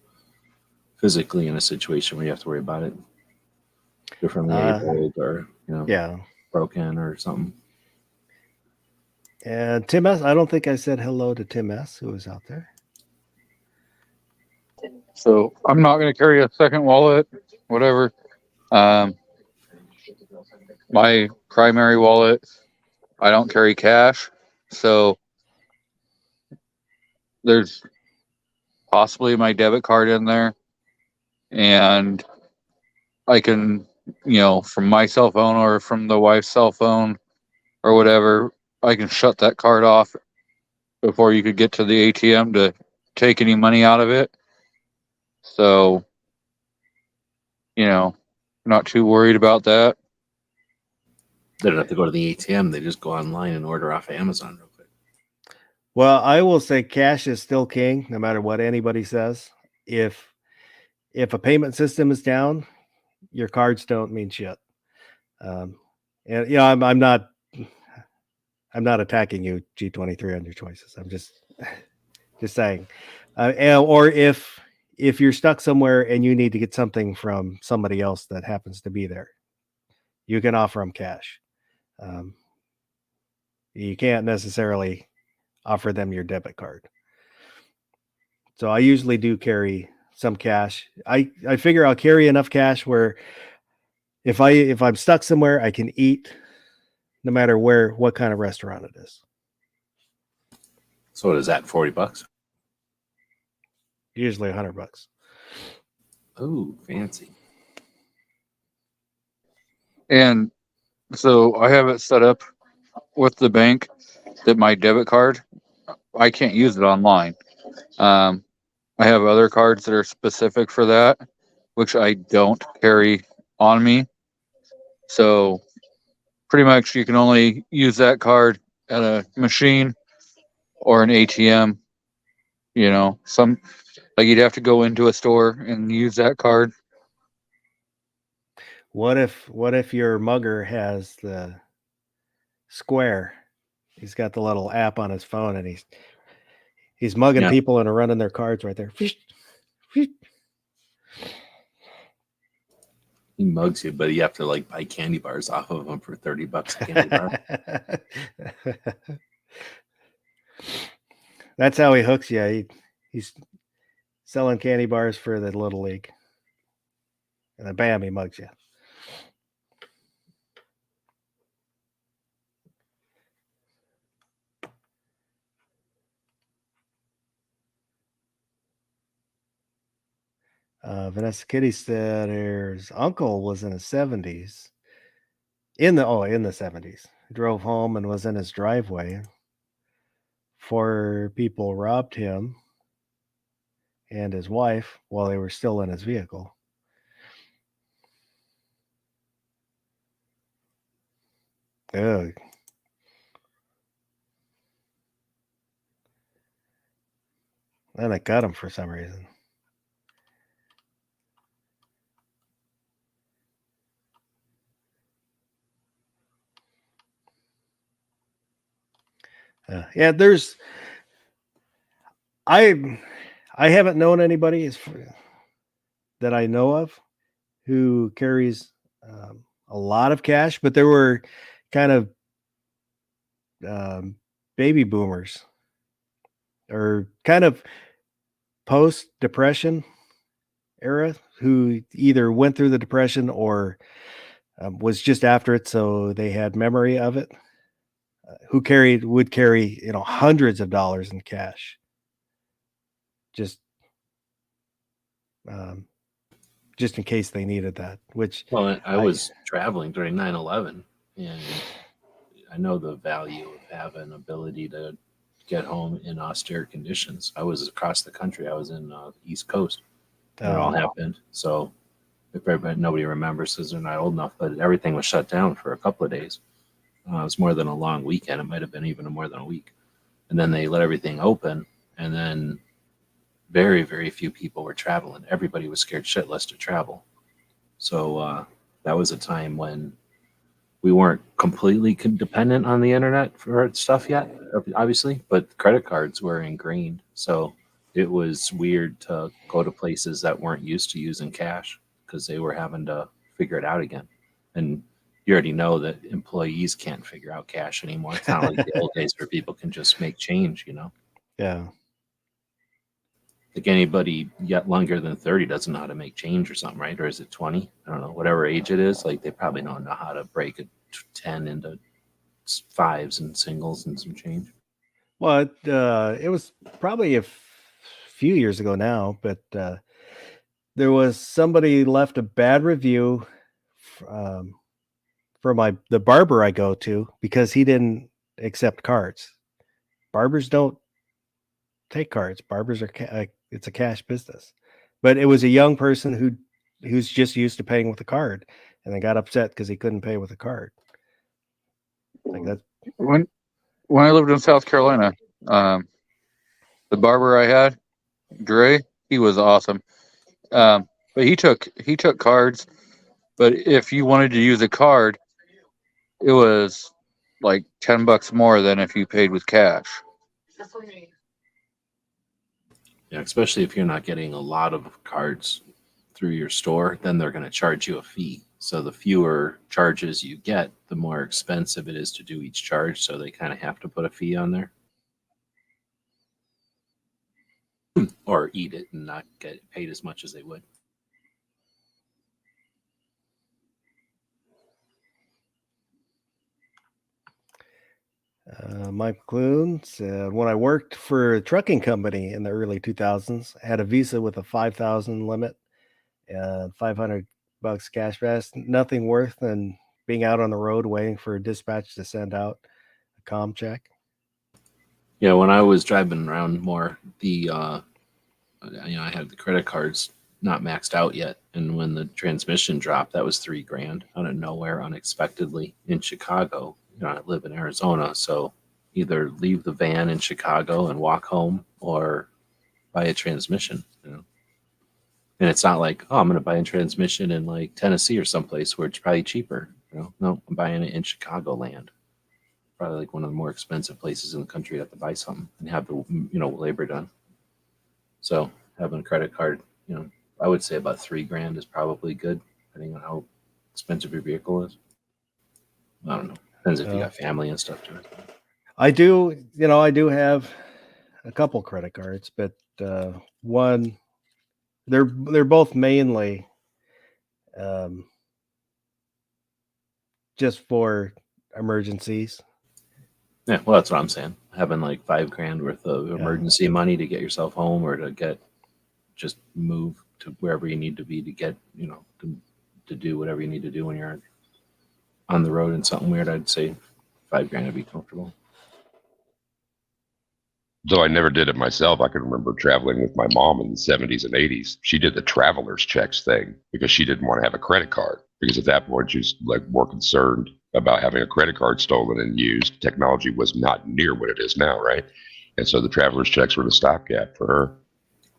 physically in a situation where you have to worry about it, differently abled, or Yeah. broken or something. And Tim S. I don't think I said hello to Tim S. who was out there. So I'm not going to carry a second wallet, whatever. My primary wallet, I don't carry cash. So there's possibly my debit card in there. And I can, from my cell phone or from the wife's cell phone or whatever, I can shut that card off before you could get to the ATM to take any money out of it. So, not too worried about that. They don't have to go to the ATM. They just go online and order off of Amazon real quick. Well, I will say cash is still king, no matter what anybody says. If a payment system is down, your cards don't mean shit. And I'm not attacking you, G23, on your choices. I'm just saying. Or if you're stuck somewhere and you need to get something from somebody else that happens to be there, you can offer them cash. You can't necessarily offer them your debit card. So I usually do carry some cash. I figure I'll carry enough cash where if I'm stuck somewhere, I can eat no matter what kind of restaurant it is. So what is that, $40? Usually $100. Oh, fancy. And so I have it set up with the bank that my debit card, I can't use it online. I have other cards that are specific for that, which I don't carry on me. So pretty much you can only use that card at a machine or an ATM. Some like you'd have to go into a store and use that card. What if your mugger has the Square? He's got the little app on his phone and he's mugging people and running their cards right there. He mugs you, but you have to buy candy bars off of him for $30 a candy bar. That's how he hooks you. He's selling candy bars for the Little League. And then bam, he mugs you. Vanessa Kitty said his uncle was in his 70s. In the 70s. Drove home and was in his driveway. 4 people robbed him and his wife while they were still in his vehicle. Ugh. Then they cut him for some reason. Yeah, I haven't known anybody that I know of who carries a lot of cash, but there were kind of baby boomers or kind of post-depression era who either went through the depression or was just after it, so they had memory of it. Who would carry hundreds of dollars in cash, just in case they needed that. Which I was traveling during 9/11, and I know the value of having ability to get home in austere conditions. I was across the country. I was in the East Coast when it all happened. So if nobody remembers because they're not old enough, but everything was shut down for a couple of days. It was more than a long weekend. It might have been even more than a week. And then they let everything open, and then very, very few people were traveling. Everybody was scared shitless to travel. So that was a time when we weren't completely dependent on the internet for stuff yet, obviously, but credit cards were ingrained. So it was weird to go to places that weren't used to using cash because they were having to figure it out again. And you already know that employees can't figure out cash anymore. It's not like the old days where people can just make change, you know? Yeah. Like anybody yet younger than 30 doesn't know how to make change or something, right? Or is it 20? I don't know. Whatever age it is, like they probably don't know how to break a 10 into fives and singles and some change. Well, it was probably a few years ago now, but there was somebody left a bad review for the barber I go to because he didn't accept cards. Barbers don't take cards. Barbers are it's a cash business. But it was a young person who's just used to paying with a card, and they got upset because he couldn't pay with a card. Like that. When I lived in South Carolina, the barber I had, Dre, he was awesome. But he took cards. But if you wanted to use a card, it was like $10 more than if you paid with cash. Yeah, especially if you're not getting a lot of cards through your store, then they're going to charge you a fee. So the fewer charges you get, the more expensive it is to do each charge. So they kind of have to put a fee on there. Or eat it and not get paid as much as they would. Mike Clunes, when I worked for a trucking company in the early 2000s, I had a Visa with a 5,000 limit and $500 cash fast. Nothing worse than being out on the road waiting for a dispatch to send out a comm check. Yeah, when I was driving around more, I had the credit cards not maxed out yet, and when the transmission dropped, that was $3,000 out of nowhere, unexpectedly in Chicago. I live in Arizona, so either leave the van in Chicago and walk home, or buy a transmission. And it's not like, oh, I'm going to buy a transmission in like Tennessee or someplace where it's probably cheaper. No, I'm buying it in Chicagoland. Probably like one of the more expensive places in the country to have to buy something and have the labor done. So having a credit card, I would say about $3,000 is probably good, depending on how expensive your vehicle is. I don't know. Depends if you got family and stuff too. I do have a couple credit cards, but one, they're both mainly just for emergencies. Yeah, well, that's what I'm saying. Having like $5,000 worth of emergency money to get yourself home, or to just move to wherever you need to be to get, to do whatever you need to do when you're on the road and something weird. I'd say $5,000 would be comfortable. Though I never did it myself, I can remember traveling with my mom in the 70s and 80s. She did the traveler's checks thing because she didn't want to have a credit card, because at that point she was like more concerned about having a credit card stolen and used. Technology was not near what it is now, right? And so the traveler's checks were the stopgap for her.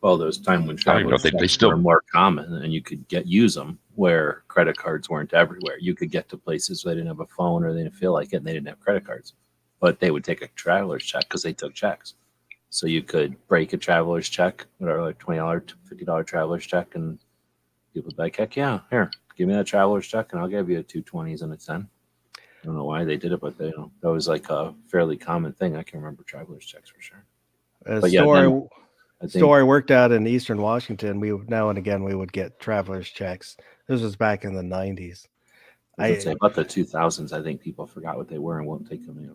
Well, there was a time when traveler's checks were more common, and you could use them where credit cards weren't everywhere. You could get to places where they didn't have a phone, or they didn't feel like it, and they didn't have credit cards. But they would take a traveler's check because they took checks. So you could break a traveler's check, whatever, like $20, $50 traveler's check, and people would be like, heck yeah, here, give me that traveler's check, and I'll give you 2 20s and a 10. I don't know why they did it, but that was like a fairly common thing. I can remember traveler's checks for sure. Store I worked out in Eastern Washington, we now and again we would get traveler's checks. This was back in the 90s. I say about the 2000s. I think people forgot what they were and won't take them in.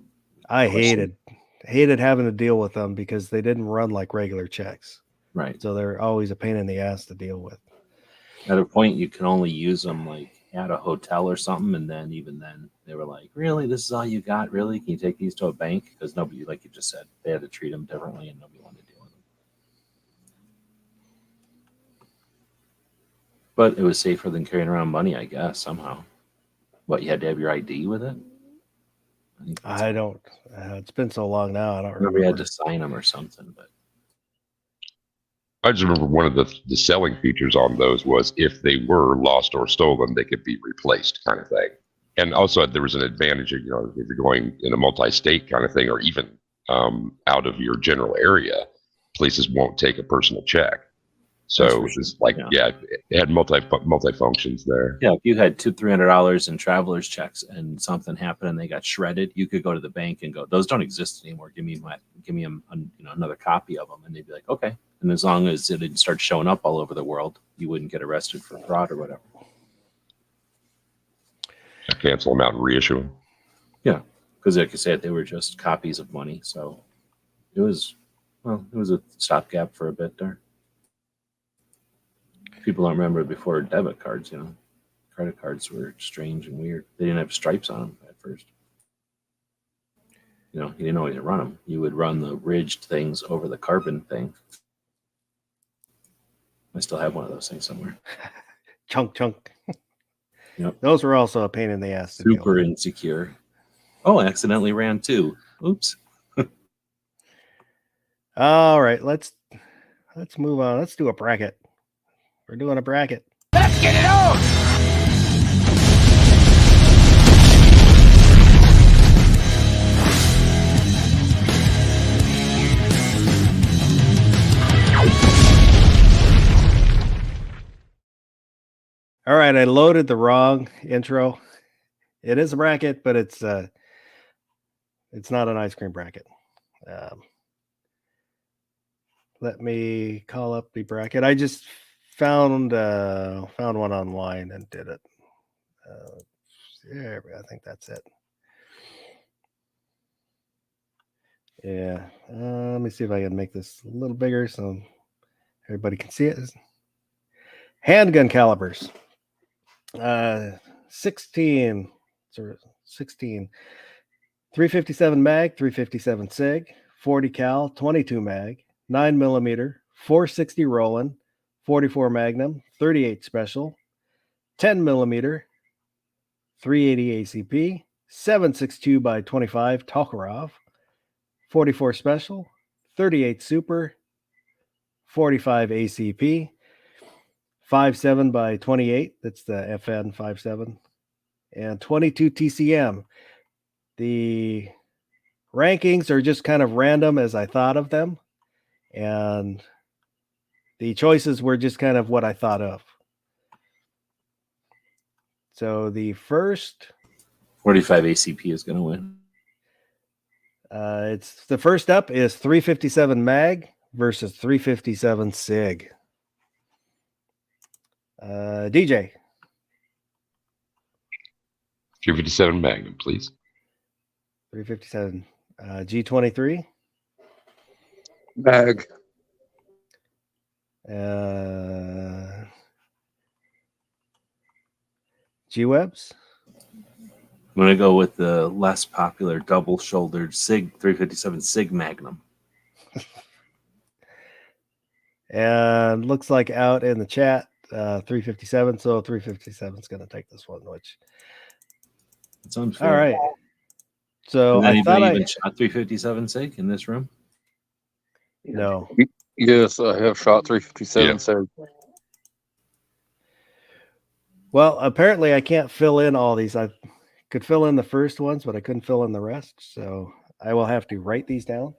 I hated having to deal with them because they didn't run like regular checks. Right. So they're always a pain in the ass to deal with. At a point, you can only use them like at a hotel or something, and then even then they were like, really, this is all you got? Really? Can you take these to a bank? Because nobody, like you just said, they had to treat them differently, and nobody wanted to deal with them. But it was safer than carrying around money, I guess, somehow. What, you had to have your ID with it? I don't. It's been so long now. I don't remember. You had to sign them or something. But I just remember one of the selling features on those was if they were lost or stolen, they could be replaced, kind of thing. And also, there was an advantage of, if you're going in a multi-state kind of thing, or even out of your general area, places won't take a personal check. That's for So sure. it's like, it had multi functions there. Yeah, if you had $300 in traveler's checks and something happened and they got shredded, you could go to the bank and go, "Those don't exist anymore. Give me another copy of them," and they'd be like, "Okay." And as long as it didn't start showing up all over the world, you wouldn't get arrested for fraud or whatever. Cancel them out and reissue them. Yeah, because like I said, they were just copies of money, so it was a stopgap for a bit there. People don't remember before debit cards, credit cards were strange and weird. They didn't have stripes on them at first. You didn't always run them. You would run the ridged things over the carbon thing. I still have one of those things somewhere. Chunk. Yep. Those were also a pain in the ass. Super insecure. Oh, I accidentally ran 2. Oops. All right, let's move on. Let's do a bracket. We're doing a bracket. Let's get it on! All right, I loaded the wrong intro. It is a bracket, but it's not an ice cream bracket. Let me call up the bracket. I just found one online and did it. Yeah, I think that's it. Yeah. Let me see if I can make this a little bigger so everybody can see it. Handgun calibers. 16. 357 mag, 357 SIG, 40 cal, 22 mag, 9mm, 460 Roland, 44 Magnum, 38 Special, 10mm, 380 ACP, 7.62 by 25 Tokarov, 44 Special, 38 Super, 45 ACP, 5.7 by 28. That's the FN 5.7, and 22 TCM. The rankings are just kind of random as I thought of them, and the choices were just kind of what I thought of. So the first 45 ACP is going to win. It's the first up is 357 mag versus 357 SIG. DJ. 357 Magnum, please. 357 G23. Bag. G-Webs. I'm going to go with the less popular double-shouldered SIG 357 SIG Magnum. And looks like out in the chat, 357. So 357 is going to take this one, which It's unfair. all right. So Has I thought anybody even shot 357 SIG in this room? no. Yes, I have shot 357 Yeah. SIG. Well, apparently I can't fill in all these. I could fill in the first ones, but I couldn't fill in the rest. So I will have to write these down.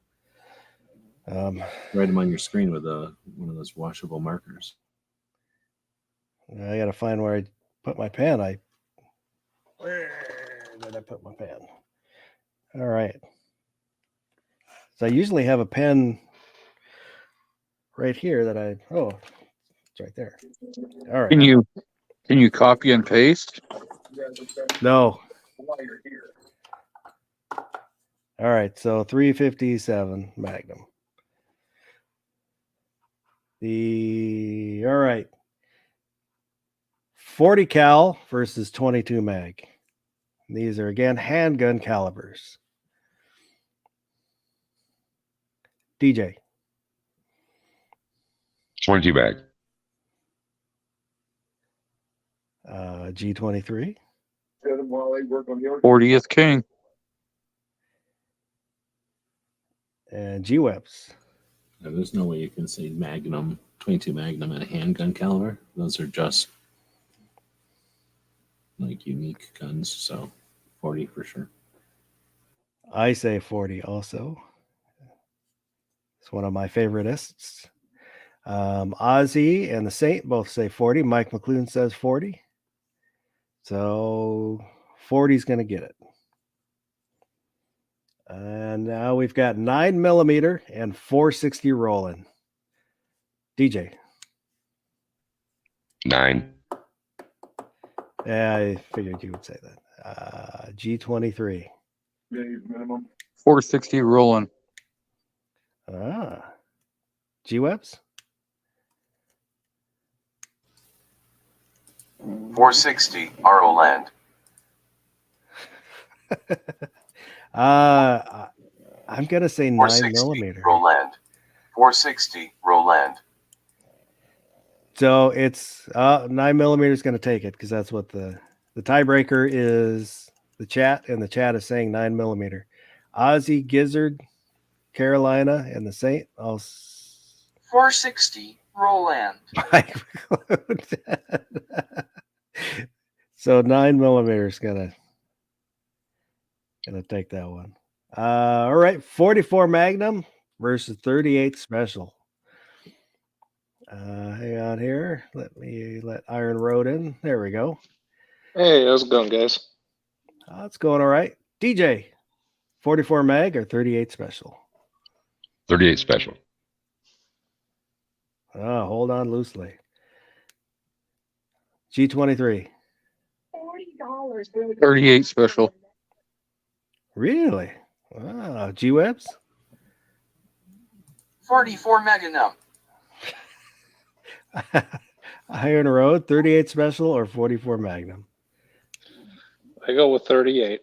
Write them on your screen with one of those washable markers. I got to find where I put my pen. Where did I put my pen? All right. So I usually have a pen right here that it's right there. All right. Can you copy and paste? No. All right. So 357 Magnum. All right. 40 cal versus 22 mag. These are again handgun calibers. DJ. 22 Mag. G23. 40th King. And G-Webs. No, there's no way you can say Magnum, 22 Magnum, and a handgun caliber. Those are just like unique guns. So 40 for sure. I say 40 also. It's one of my favoritists. Ozzy and the Saint both say 40. Mike McClune says 40. So 40 is going to get it. And now we've got 9mm and 460 rolling. DJ. 9. Yeah, I figured you would say that. G23. 460 rolling. G-Webs? 460 Aro Land. I'm going to say 460 9mm. Roland. 460 Roland. So it's 9mm is going to take it because that's what the tiebreaker is. The chat, and the chat is saying 9mm. Ozzy, Gizzard, Carolina, and the Saint. 460 Roland. So 9mm is gonna take that one. All right, 44 Magnum versus 38 Special. Hang on here. Let Iron Road in. There we go. Hey, how's it going, guys? It's going all right. DJ, 44 Mag or 38 Special? 38 special. Hold on loosely. G23. $40. 38 special. Really? G-Webs? 44 Magnum. Iron Road, 38 Special or 44 Magnum? I go with 38.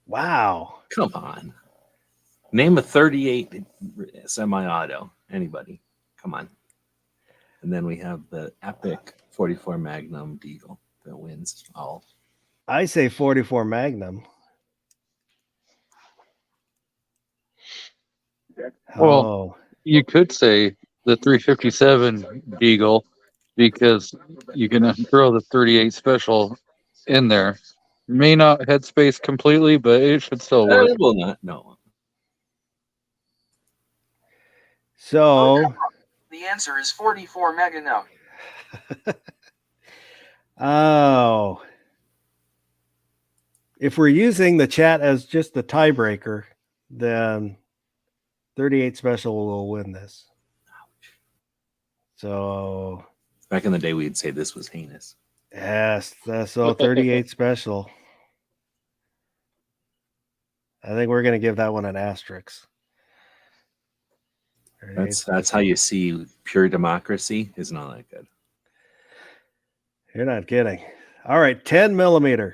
Wow. Come on. Name a 38 semi-auto. Anybody. Come on. And then we have the epic 44 Magnum Deagle that wins all. I say 44 Magnum. Well, you could say the 357 Deagle because you can throw the 38 special in there. May not headspace completely, but it should still work. It will not. No. So, The answer is 44 Magnum. if we're using the chat as just the tiebreaker, then 38 Special will win this. So, Back in the day, we'd say this was heinous. yes, so 38 Special. I think we're going to give that one an asterisk. That's how you see pure democracy is not that good. You're not kidding. All right, 10mm,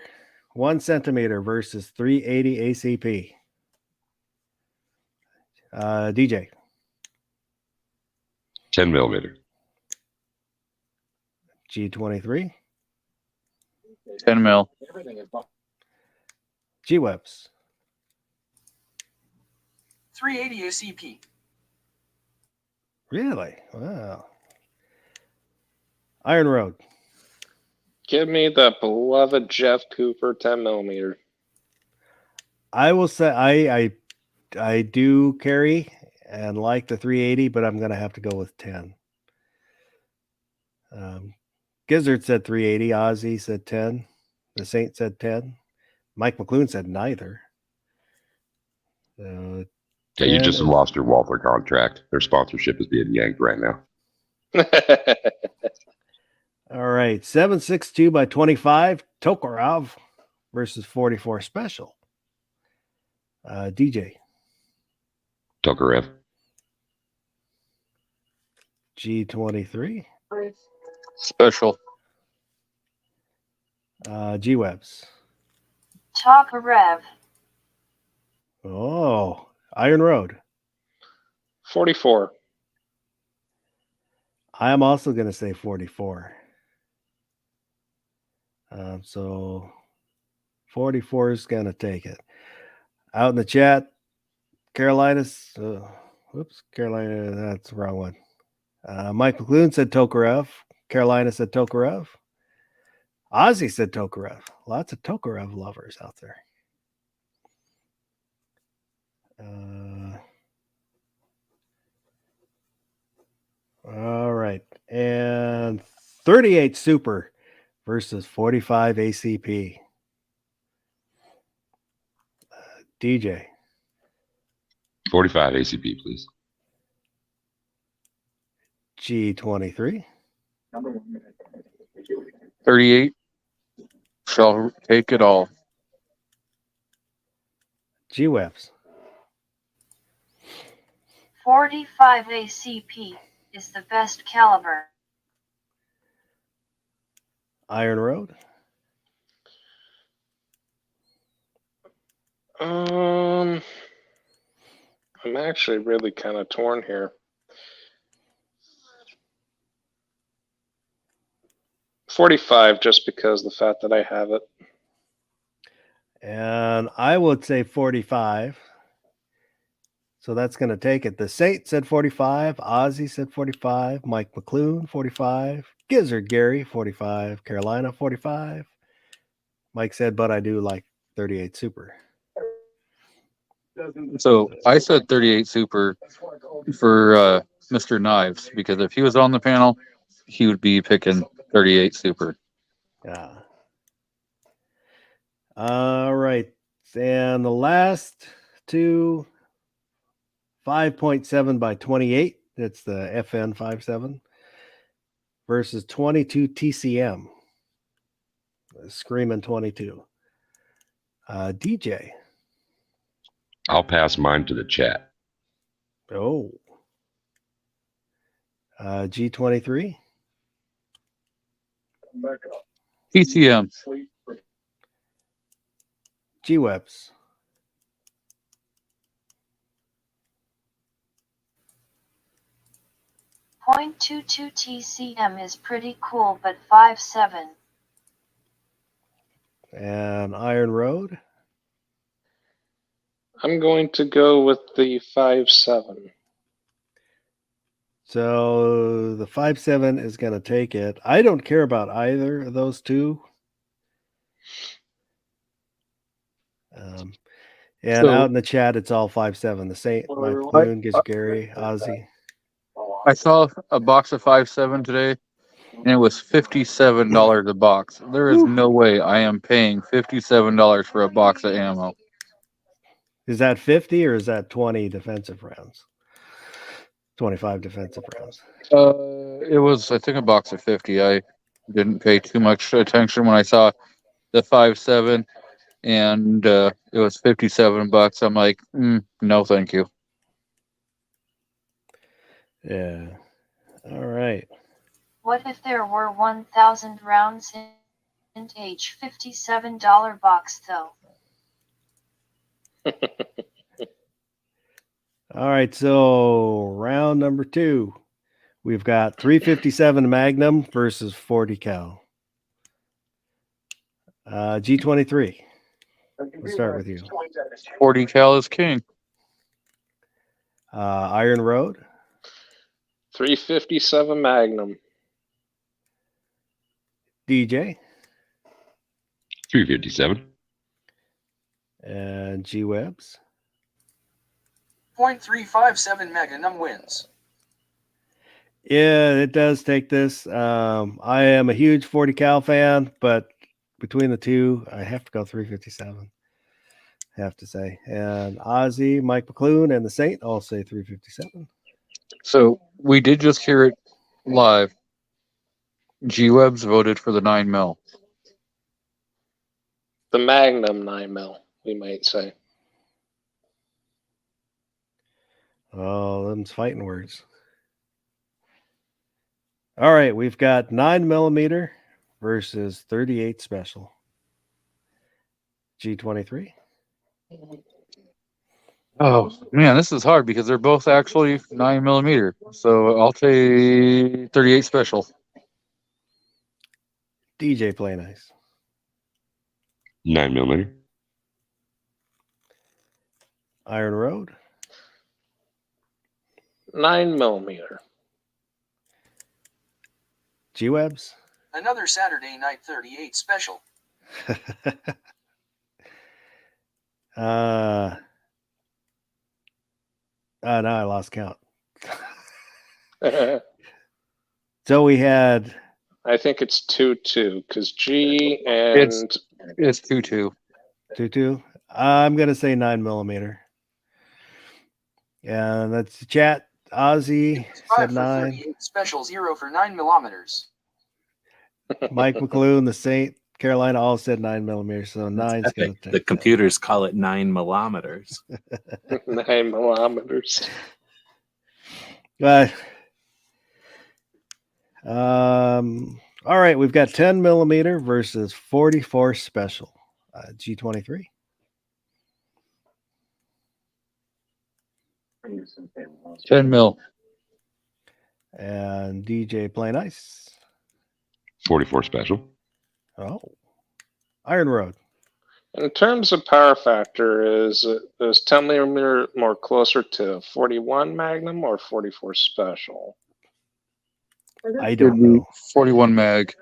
1 centimeter versus 380 ACP. DJ. 10mm. G23. 10 mil. G-Webs. 380 ACP. Really? Wow. Iron Road. Give me the beloved Jeff Cooper 10mm. I will say I do carry and like the 380, but I'm going to have to go with 10. Gizzard said 380. Ozzy said 10. The Saint said 10. Mike McClune said neither. Yeah, you just lost your Walther contract. Their sponsorship is being yanked right now. All right, 7.62 by 25. Tokarov versus 44 Special. DJ. Tokarev. G23. Special. G-Webs. Tokarev. Oh, Iron Road. 44. I am also going to say 44. So 44 is going to take it. Out in the chat, Carolina, that's the wrong one. Mike McClune said Tokarev. Carolina said Tokarev. Ozzy said Tokarev. Lots of Tokarev lovers out there. All right. And 38 Super versus 45 ACP. DJ. 45 ACP, please. G23. 38. Shall take it all. G-Webs. 45 ACP is the best caliber. Iron Road. I'm actually really kind of torn here. 45, just because the fact that I have it. And I would say 45. So that's going to take it. The Saint said 45. Ozzy said 45. Mike McClune, 45. Gizzard Gary, 45. Carolina, 45. Mike said, but I do like 38 Super. So I said 38 Super for Mr. Knives, because if he was on the panel, he would be picking 38 Super. Yeah. All right. And the last two, 5.7 by 28. That's the FN 57 versus 22 TCM. Screaming 22. DJ. I'll pass mine to the chat. Oh. G23. TCM. G-Webs. .22 TCM is pretty cool, but 5.7. And Iron Road. I'm going to go with the 5.7. So the 5.7 is going to take it. I don't care about either of those two. And out in the chat, it's all 5.7. The Saint, Mike McClune, Giz Gary, Ozzy. I saw a box of 5.7 today, and it was $57 a box. There is no way I am paying $57 for a box of ammo. Is that 50 or is that 20 defensive rounds? 25 defensive rounds. It was, I think, a box of 50. I didn't pay too much attention when I saw the 5.7, and it was $57. I'm like, no, thank you. Yeah. All right. What if there were 1,000 rounds in each $57 box, though? All right. So round number 2. We've got 357 Magnum versus 40 cal. G23. We'll start with you. 40 cal is king. Iron Road. 357 Magnum. DJ. 357. And G-Webs. .357 Magnum wins. Yeah, it does take this. I am a huge 40 cal fan, but between the two, I have to go 357. I have to say. And Ozzy, Mike McClune, and the Saint all say 357. So we did just hear it live. G-Webs voted for the 9mm. The Magnum 9mm, we might say. Oh, them's fighting words. All right, we've got 9mm versus 38 special. G23. Oh man, this is hard because they're both actually 9mm. So I'll take 38 special. DJ Play Nice. 9mm. Iron Road. 9mm. G-Webs. Another Saturday night 38 special. Now I lost count. I So we had think it's 2-2 because G and It's 2-2. 2-2. I'm gonna say 9mm. And that's the chat. Ozzy said 5 for 9. 38 special, 0 for 9mm. Mike McClune, the Saint, Carolina all said 9mm. So That's 9's gonna epic. take The that. computers call it 9 millimeters. 9mm. But all right, we've got 10mm versus 44 special. G23. 10 mil. And DJ Plain Ice. 44 special. Oh. Iron Road. In terms of power factor, is 10mm more closer to 41 Magnum or 44 Special? I don't know. 41 mag.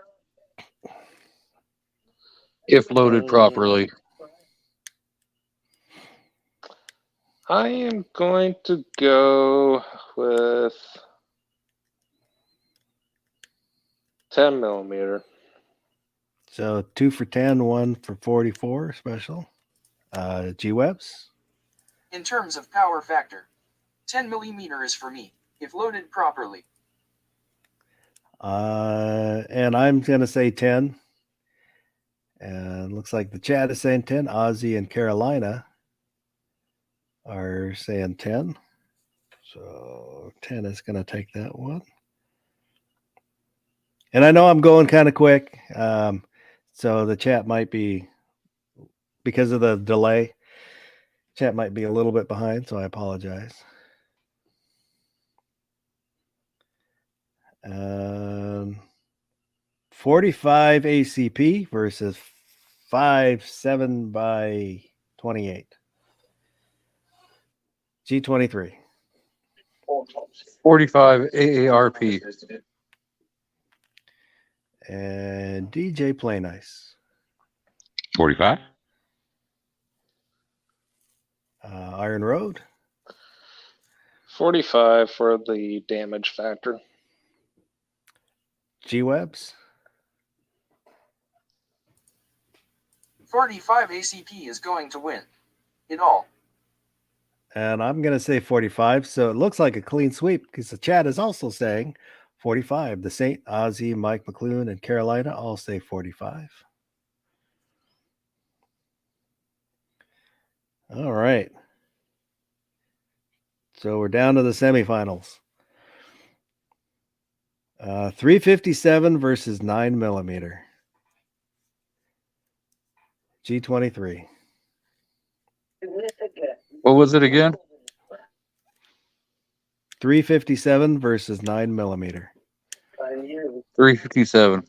If loaded properly. I am going to go with 10mm. So 2 for 10, 1 for 44 special. G Webs. In terms of power factor, 10mm is for me, if loaded properly. And I'm going to say 10. And looks like the chat is saying 10. Ozzy and Carolina are saying 10. So 10 is going to take that one. And I know I'm going kind of quick. So the chat might be, because of the delay, chat might be a little bit behind. So I apologize. 45 ACP versus 5.7 by 28. G23. 45 AARP. And DJ Play Nice. 45. Iron Road. 45 for the damage factor. G Webs. 45 ACP is going to win it all. And I'm going to say 45. So it looks like a clean sweep because the chat is also saying 45. The Saint, Ozzy, Mike McClune, and Carolina all say 45. All right. So we're down to the semifinals. 357 versus 9mm. G23. What was it again? 357 versus 9mm. 357.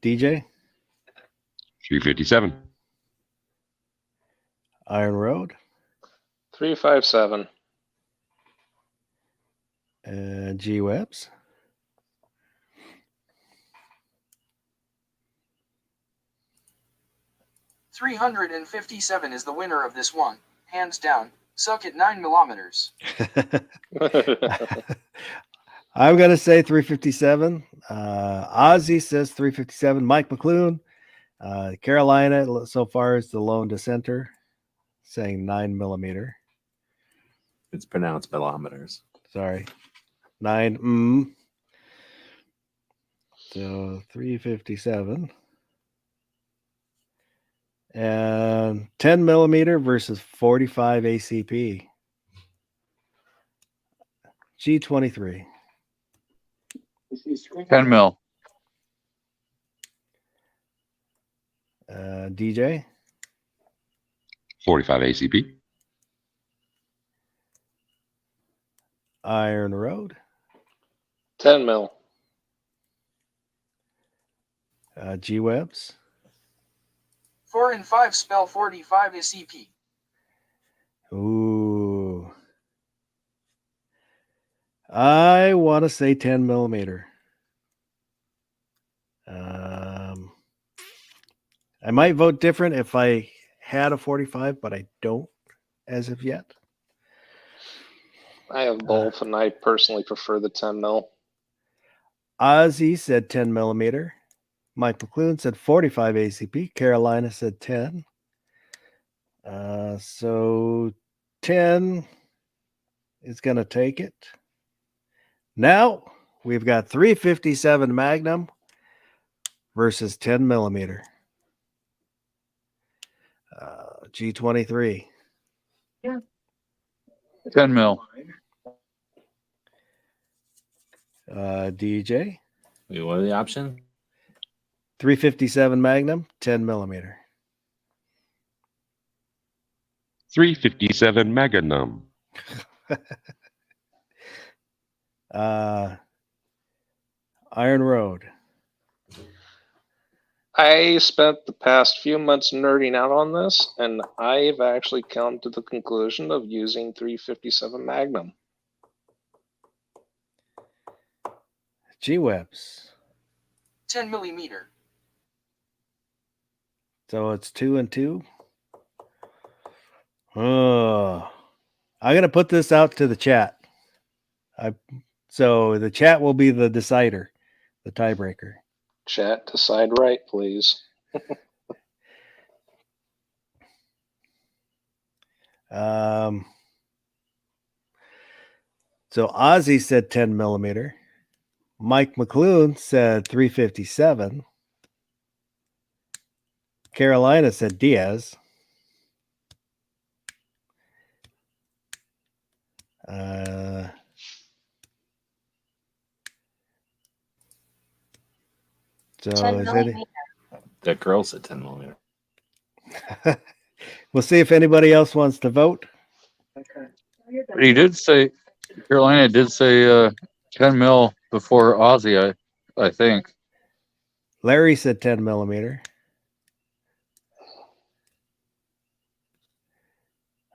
DJ. 357. Iron Road. 357. G Webs. 357 is the winner of this one, hands down. Suck at 9mm. I'm going to say 357. Ozzy says 357. Mike McClune. Carolina, so far, is the lone dissenter, saying 9mm. It's pronounced millimeters. Sorry. 9. So 357. And 10mm versus 45 ACP. G23. 10 mil. DJ. 45 ACP. Iron Road. 10 mil. G Webs. 4 and 5 spell 45 ACP. Ooh. I want to say 10 millimeter. I might vote different if I had a 45, but I don't as of yet. I have both, and I personally prefer the 10 mil. Ozzy said 10 millimeter. Mike McLuhan said 45 ACP. Carolina said 10. So 10 is going to take it. Now we've got 357 Magnum versus 10 millimeter. G23. 10 mil. DJ. Wait, what are the options? 357 Magnum, 10 millimeter. 357 Magnum. Iron Road. I spent the past few months nerding out on this, and I've actually come to the conclusion of using 357 Magnum. G-Webs. 10 millimeter. So it's 2 and 2. I'm going to put this out to the chat. So the chat will be the decider, the tiebreaker. Chat, decide right, please. So Ozzy said 10 millimeter. Mike McLuhan said 357. Carolina said Diaz. So 10 is millimeter. That girl said 10 millimeter. We'll see if anybody else wants to vote. But he did say, Carolina did say 10 mil before Aussie, I think. Larry said 10 millimeter.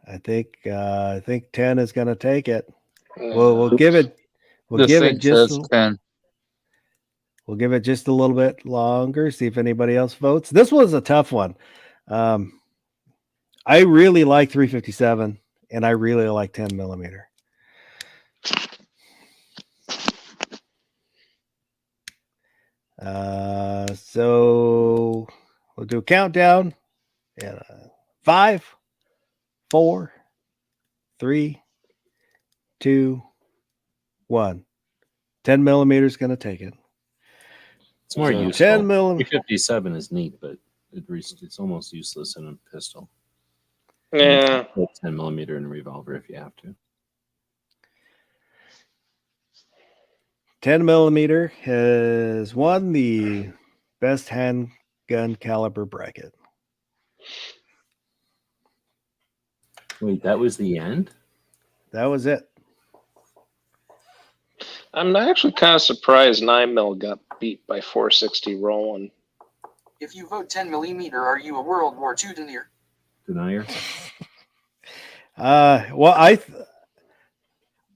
I think 10 is going to take it. We'll give it. The thing says 10. We'll give it just a little bit longer. See if anybody else votes. This was a tough one. I really like 357, and I really like 10 millimeter. So we'll do a countdown. 5, 4, 3, 2, 1. 10 millimeter is going to take it. It's more So useful. 10 millimeter. 357 is neat, but it's almost useless in a pistol. Yeah. Put 10 millimeter in a revolver if you have to. 10 millimeter has won the best handgun caliber bracket. Wait, that was the end? That was it. I'm actually kind of surprised 9 mil got beat by 460 Roland. If you vote 10 millimeter, are you a World War II denier? Denier? Well,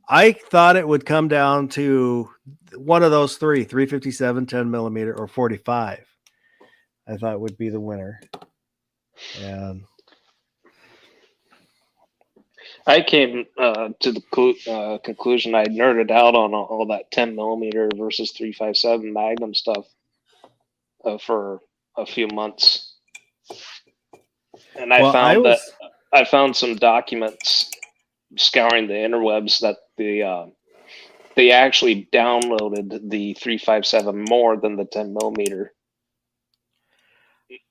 I thought it would come down to one of those three: 357, 10 millimeter, or 45. I thought would be the winner. And I came to the conclusion I nerded out on all that 10 millimeter versus 357 Magnum stuff for a few months, and I found some documents scouring the interwebs that they actually downloaded the 357 more than the 10 millimeter.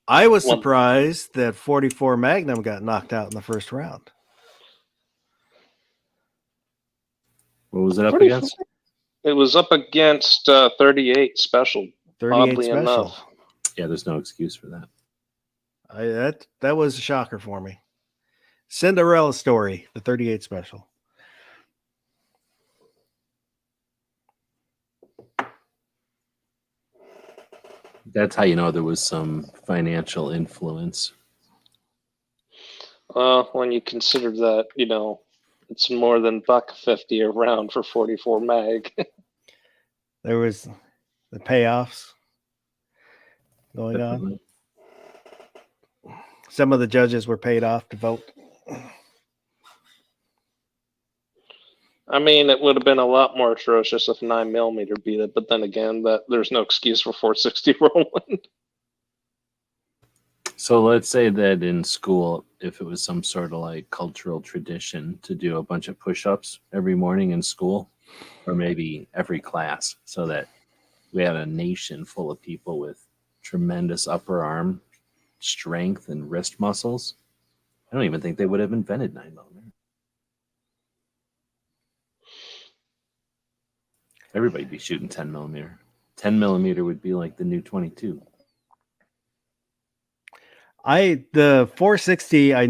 I was surprised that 44 Magnum got knocked out in the first round. What was it up against? It was up against 38 special. 38 oddly special. enough. Yeah, there's no excuse for that. That was a shocker for me. Cinderella story, the 38 special. That's how you know there was some financial influence. When you consider that, It's more than $1.50 a round for 44 mag. There was the payoffs going on. Definitely. Some of the judges were paid off to vote. I mean, it would have been a lot more atrocious if 9mm beat it, but then again, that there's no excuse for 460 Roland. So let's say that in school, if it was some sort of like cultural tradition to do a bunch of push-ups every morning in school, or maybe every class, so that we had a nation full of people with tremendous upper arm strength and wrist muscles, I don't even think they would have invented 9mm. Everybody'd be shooting 10mm. 10mm would be like the new 22. The 460 I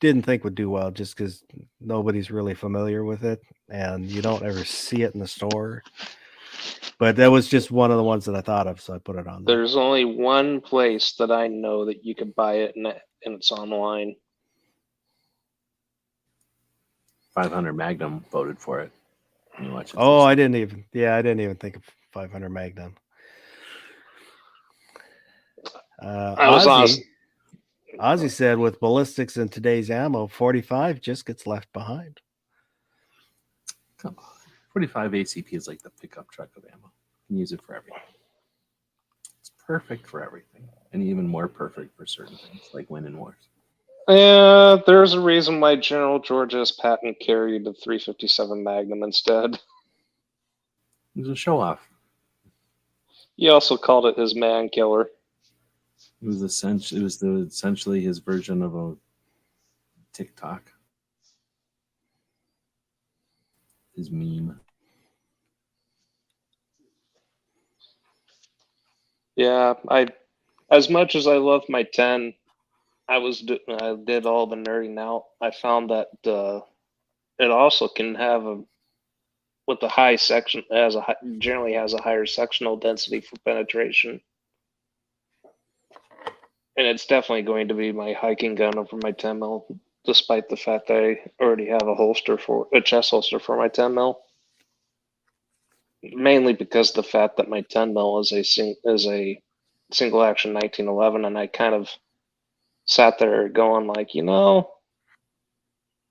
didn't think would do well just because nobody's really familiar with it and you don't ever see it in the store. But that was just one of the ones that I thought of, so I put it on there. There's only one place that I know that you can buy it, and it's online. 500 Magnum voted for it. You watch it. Oh, I didn't even think of 500 Magnum. I was honest. Ozzy said with ballistics and today's ammo, 45 just gets left behind. Come on. 45 ACP is like the pickup truck of ammo. You can use it for everything. It's perfect for everything, and even more perfect for certain things, like winning wars. Yeah, there's a reason why General George S. Patton carried the 357 Magnum instead. It was a show off. He also called it his man killer. It was essentially his version of a TikTok. His meme. Yeah, as much as I love my 10, I did all the nerding out. I found that it also can have with the high section generally has a higher sectional density for penetration, and it's definitely going to be my hiking gun over my 10mm, despite the fact that I already have a chest holster for my 10mm. Mainly because of the fact that my 10mm is a single action 1911, and I kind of sat there going like,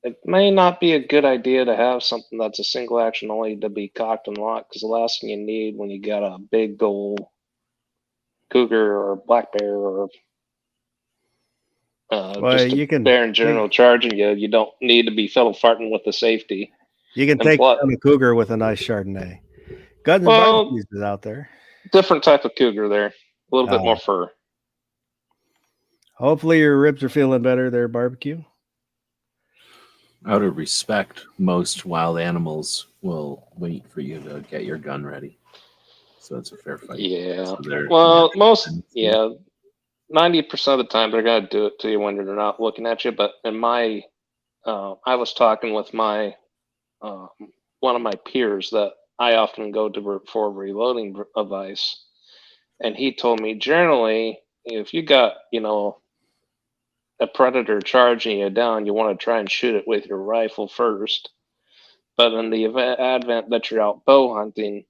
it may not be a good idea to have something that's a single action only to be cocked and locked, because the last thing you need when you got a big old cougar or black bear or just a bear in general charging you, you don't need to be fiddle farting with the safety. You can take down a cougar with a nice Chardonnay. Guns and Barbecues is out there. Different type of cougar there. A little bit more fur. Hopefully your ribs are feeling better there, Barbecue. Out of respect, most wild animals will wait for you to get your gun ready. So it's a fair fight. Yeah. So 90% of the time they're going to do it to you when they're not looking at you. But I was talking with my one of my peers that I often go to for reloading advice, and he told me generally if you got a predator charging you down, you want to try and shoot it with your rifle first. But in the advent that you're out bow hunting,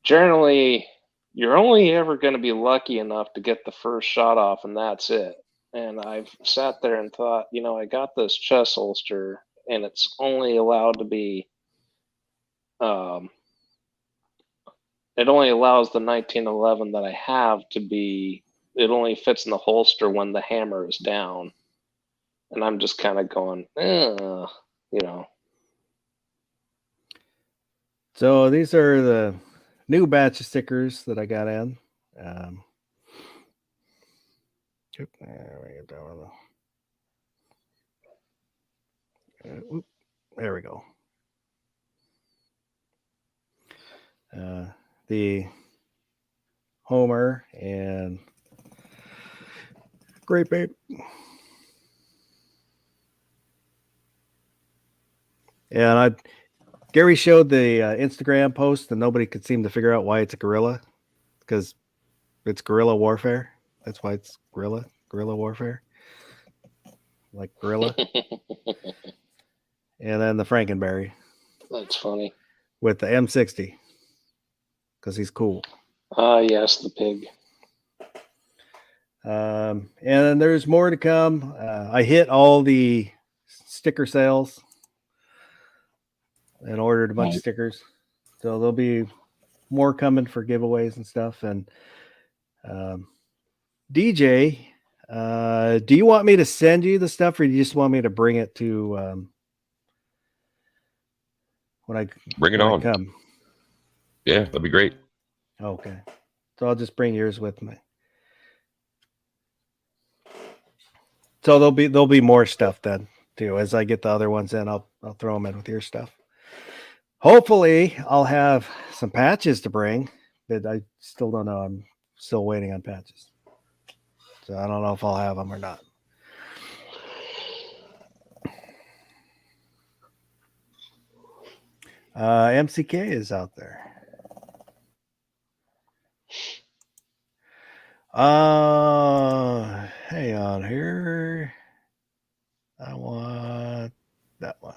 generally you're only ever going to be lucky enough to get the first shot off, and that's it. And I've sat there and thought, I got this chest holster, and it's only allowed to be, it only allows the 1911 that I have to be, it only fits in the holster when the hammer is down. And I'm just kind of going, So these are the new batch of stickers that I got in. There we go. The Homer and Great Babe. And Gary showed the Instagram post, and nobody could seem to figure out why it's a gorilla, because it's guerrilla warfare. That's why it's guerrilla warfare, like gorilla. and then the Frankenberry That's funny. with the M60 because he's cool. Yes, the pig. And then there's more to come. I hit all the sticker sales and ordered a bunch of stickers, so there'll be more coming for giveaways and stuff. And DJ, do you want me to send you the stuff, or do you just want me to bring it to when I Bring it when I on. come? Yeah, that'd be great. Okay, so I'll just bring yours with me. So there'll be more stuff then too. As I get the other ones in, I'll throw them in with your stuff. Hopefully, I'll have some patches to bring, but I still don't know. I'm still waiting on patches, so I don't know if I'll have them or not. MCK is out there. Hang on here. I want that one.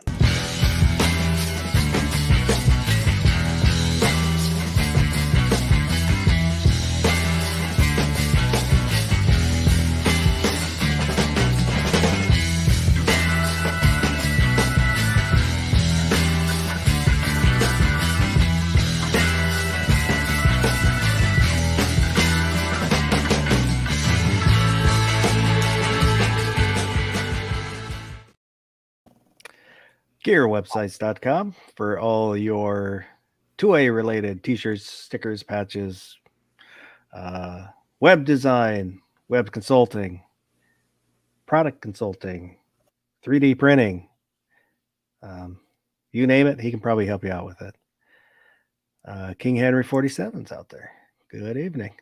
GearWebsites.com for all your 2A related t-shirts, stickers, patches, web design, web consulting, product consulting, 3D printing. You name it, he can probably help you out with it. King Henry 47's out there. Good evening.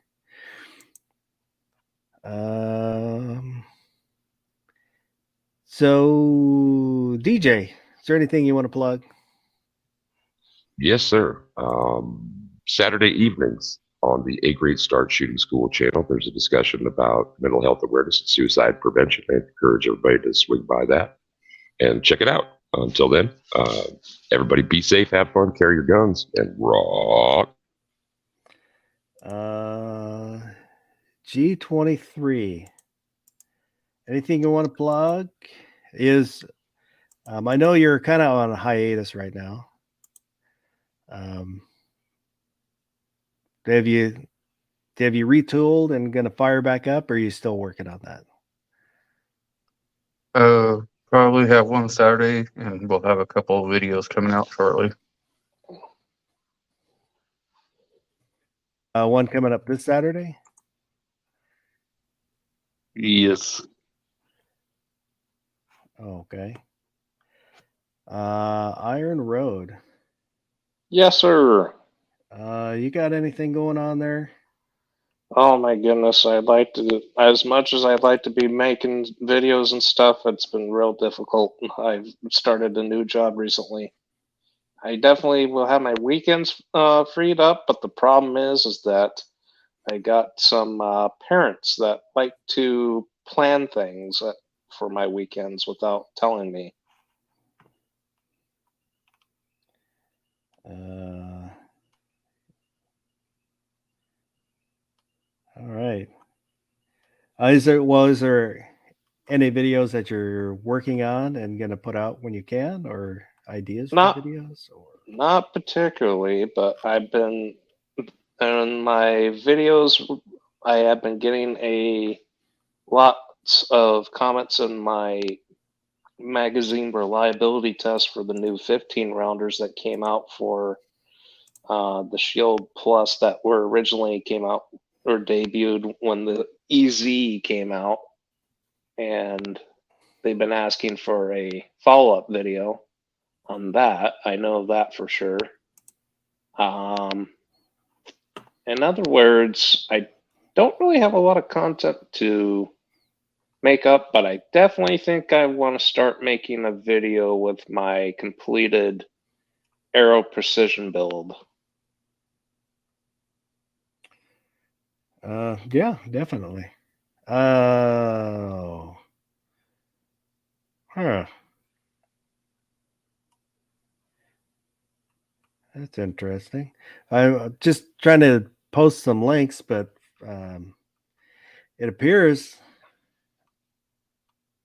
So DJ, is there anything you want to plug? Yes, sir. Saturday evenings on the A Great Start Shooting School channel, there's a discussion about mental health awareness and suicide prevention. I encourage everybody to swing by that and check it out. Until then, everybody be safe, have fun, carry your guns, and rock. G23. Anything you want to plug? Is I know you're kind of on a hiatus right now. Have you retooled and going to fire back up, or are you still working on that? Probably have one Saturday, and we'll have a couple of videos coming out shortly. One coming up this Saturday? Yes. Okay. Iron Road. Yes, sir. You got anything going on there? Oh my goodness, I'd like to, as much as I'd like to be making videos and stuff, it's been real difficult. I've started a new job recently. I definitely will have my weekends freed up, but the problem is that I got some parents that like to plan things for my weekends without telling me. All right. Is there any videos that you're working on and going to put out when you can, or ideas for videos? Or not particularly, but I've been in my videos. I have been getting lots of comments in my magazine reliability test for the new 15 rounders that came out for the Shield Plus that were originally came out or debuted when the EZ came out, and they've been asking for a follow-up video on that. I know that for sure. In other words, I don't really have a lot of content to make up, but I definitely think I want to start making a video with my completed Aero Precision build. Yeah, definitely. Huh. That's interesting. I'm just trying to post some links, but it appears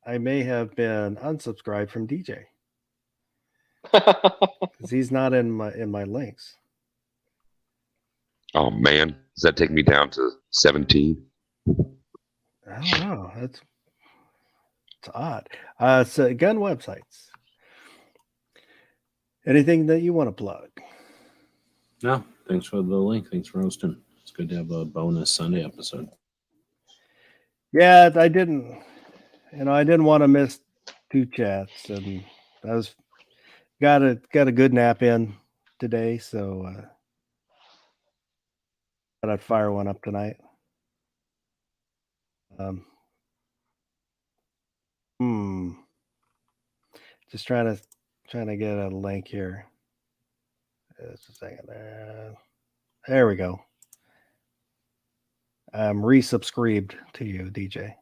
I may have been unsubscribed from DJ because he's not in my links. Oh man, does that take me down to 17? I don't know. It's odd. So gun websites. Anything that you want to plug? No, thanks for the link. Thanks for hosting. It's good to have a bonus Sunday episode. Yeah, I didn't want to miss 2 chats, and I was got a good nap in today, so thought I'd fire one up tonight. Just trying to get a link here. Just a second there. There we go. I'm resubscribed to you, DJ.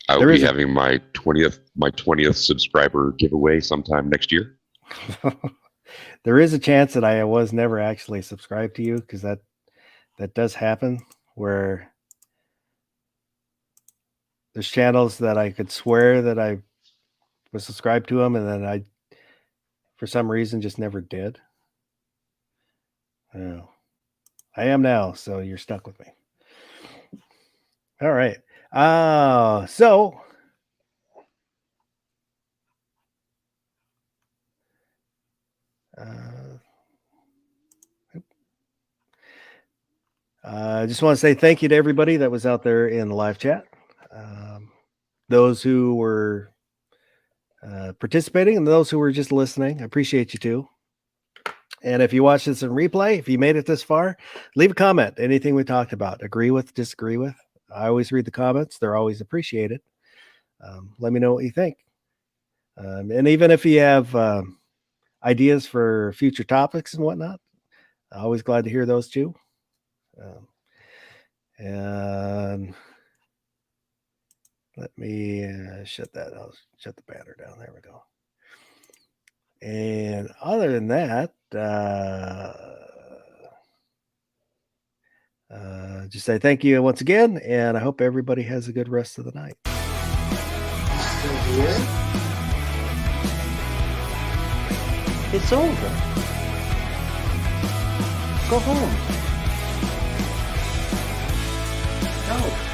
I There will is be a- having my 20th subscriber giveaway sometime next year. There is a chance that I was never actually subscribed to you, because that does happen, where there's channels that I could swear that I was subscribed to them, and then I, for some reason, just never did. Oh, I am now, so you're stuck with me. All right. So I just want to say thank you to everybody that was out there in the live chat. Those who were participating and those who were just listening, I appreciate you too. And if you watch this in replay, if you made it this far, leave a comment. Anything we talked about, agree with, disagree with. I always read the comments. They're always appreciated. Let me know what you think. And even if you have ideas for future topics and whatnot, I'm always glad to hear those too. And let me shut the banner down. There we go. And other than that, just say thank you once again, and I hope everybody has a good rest of the night. Still here? It's over. Go home. Go.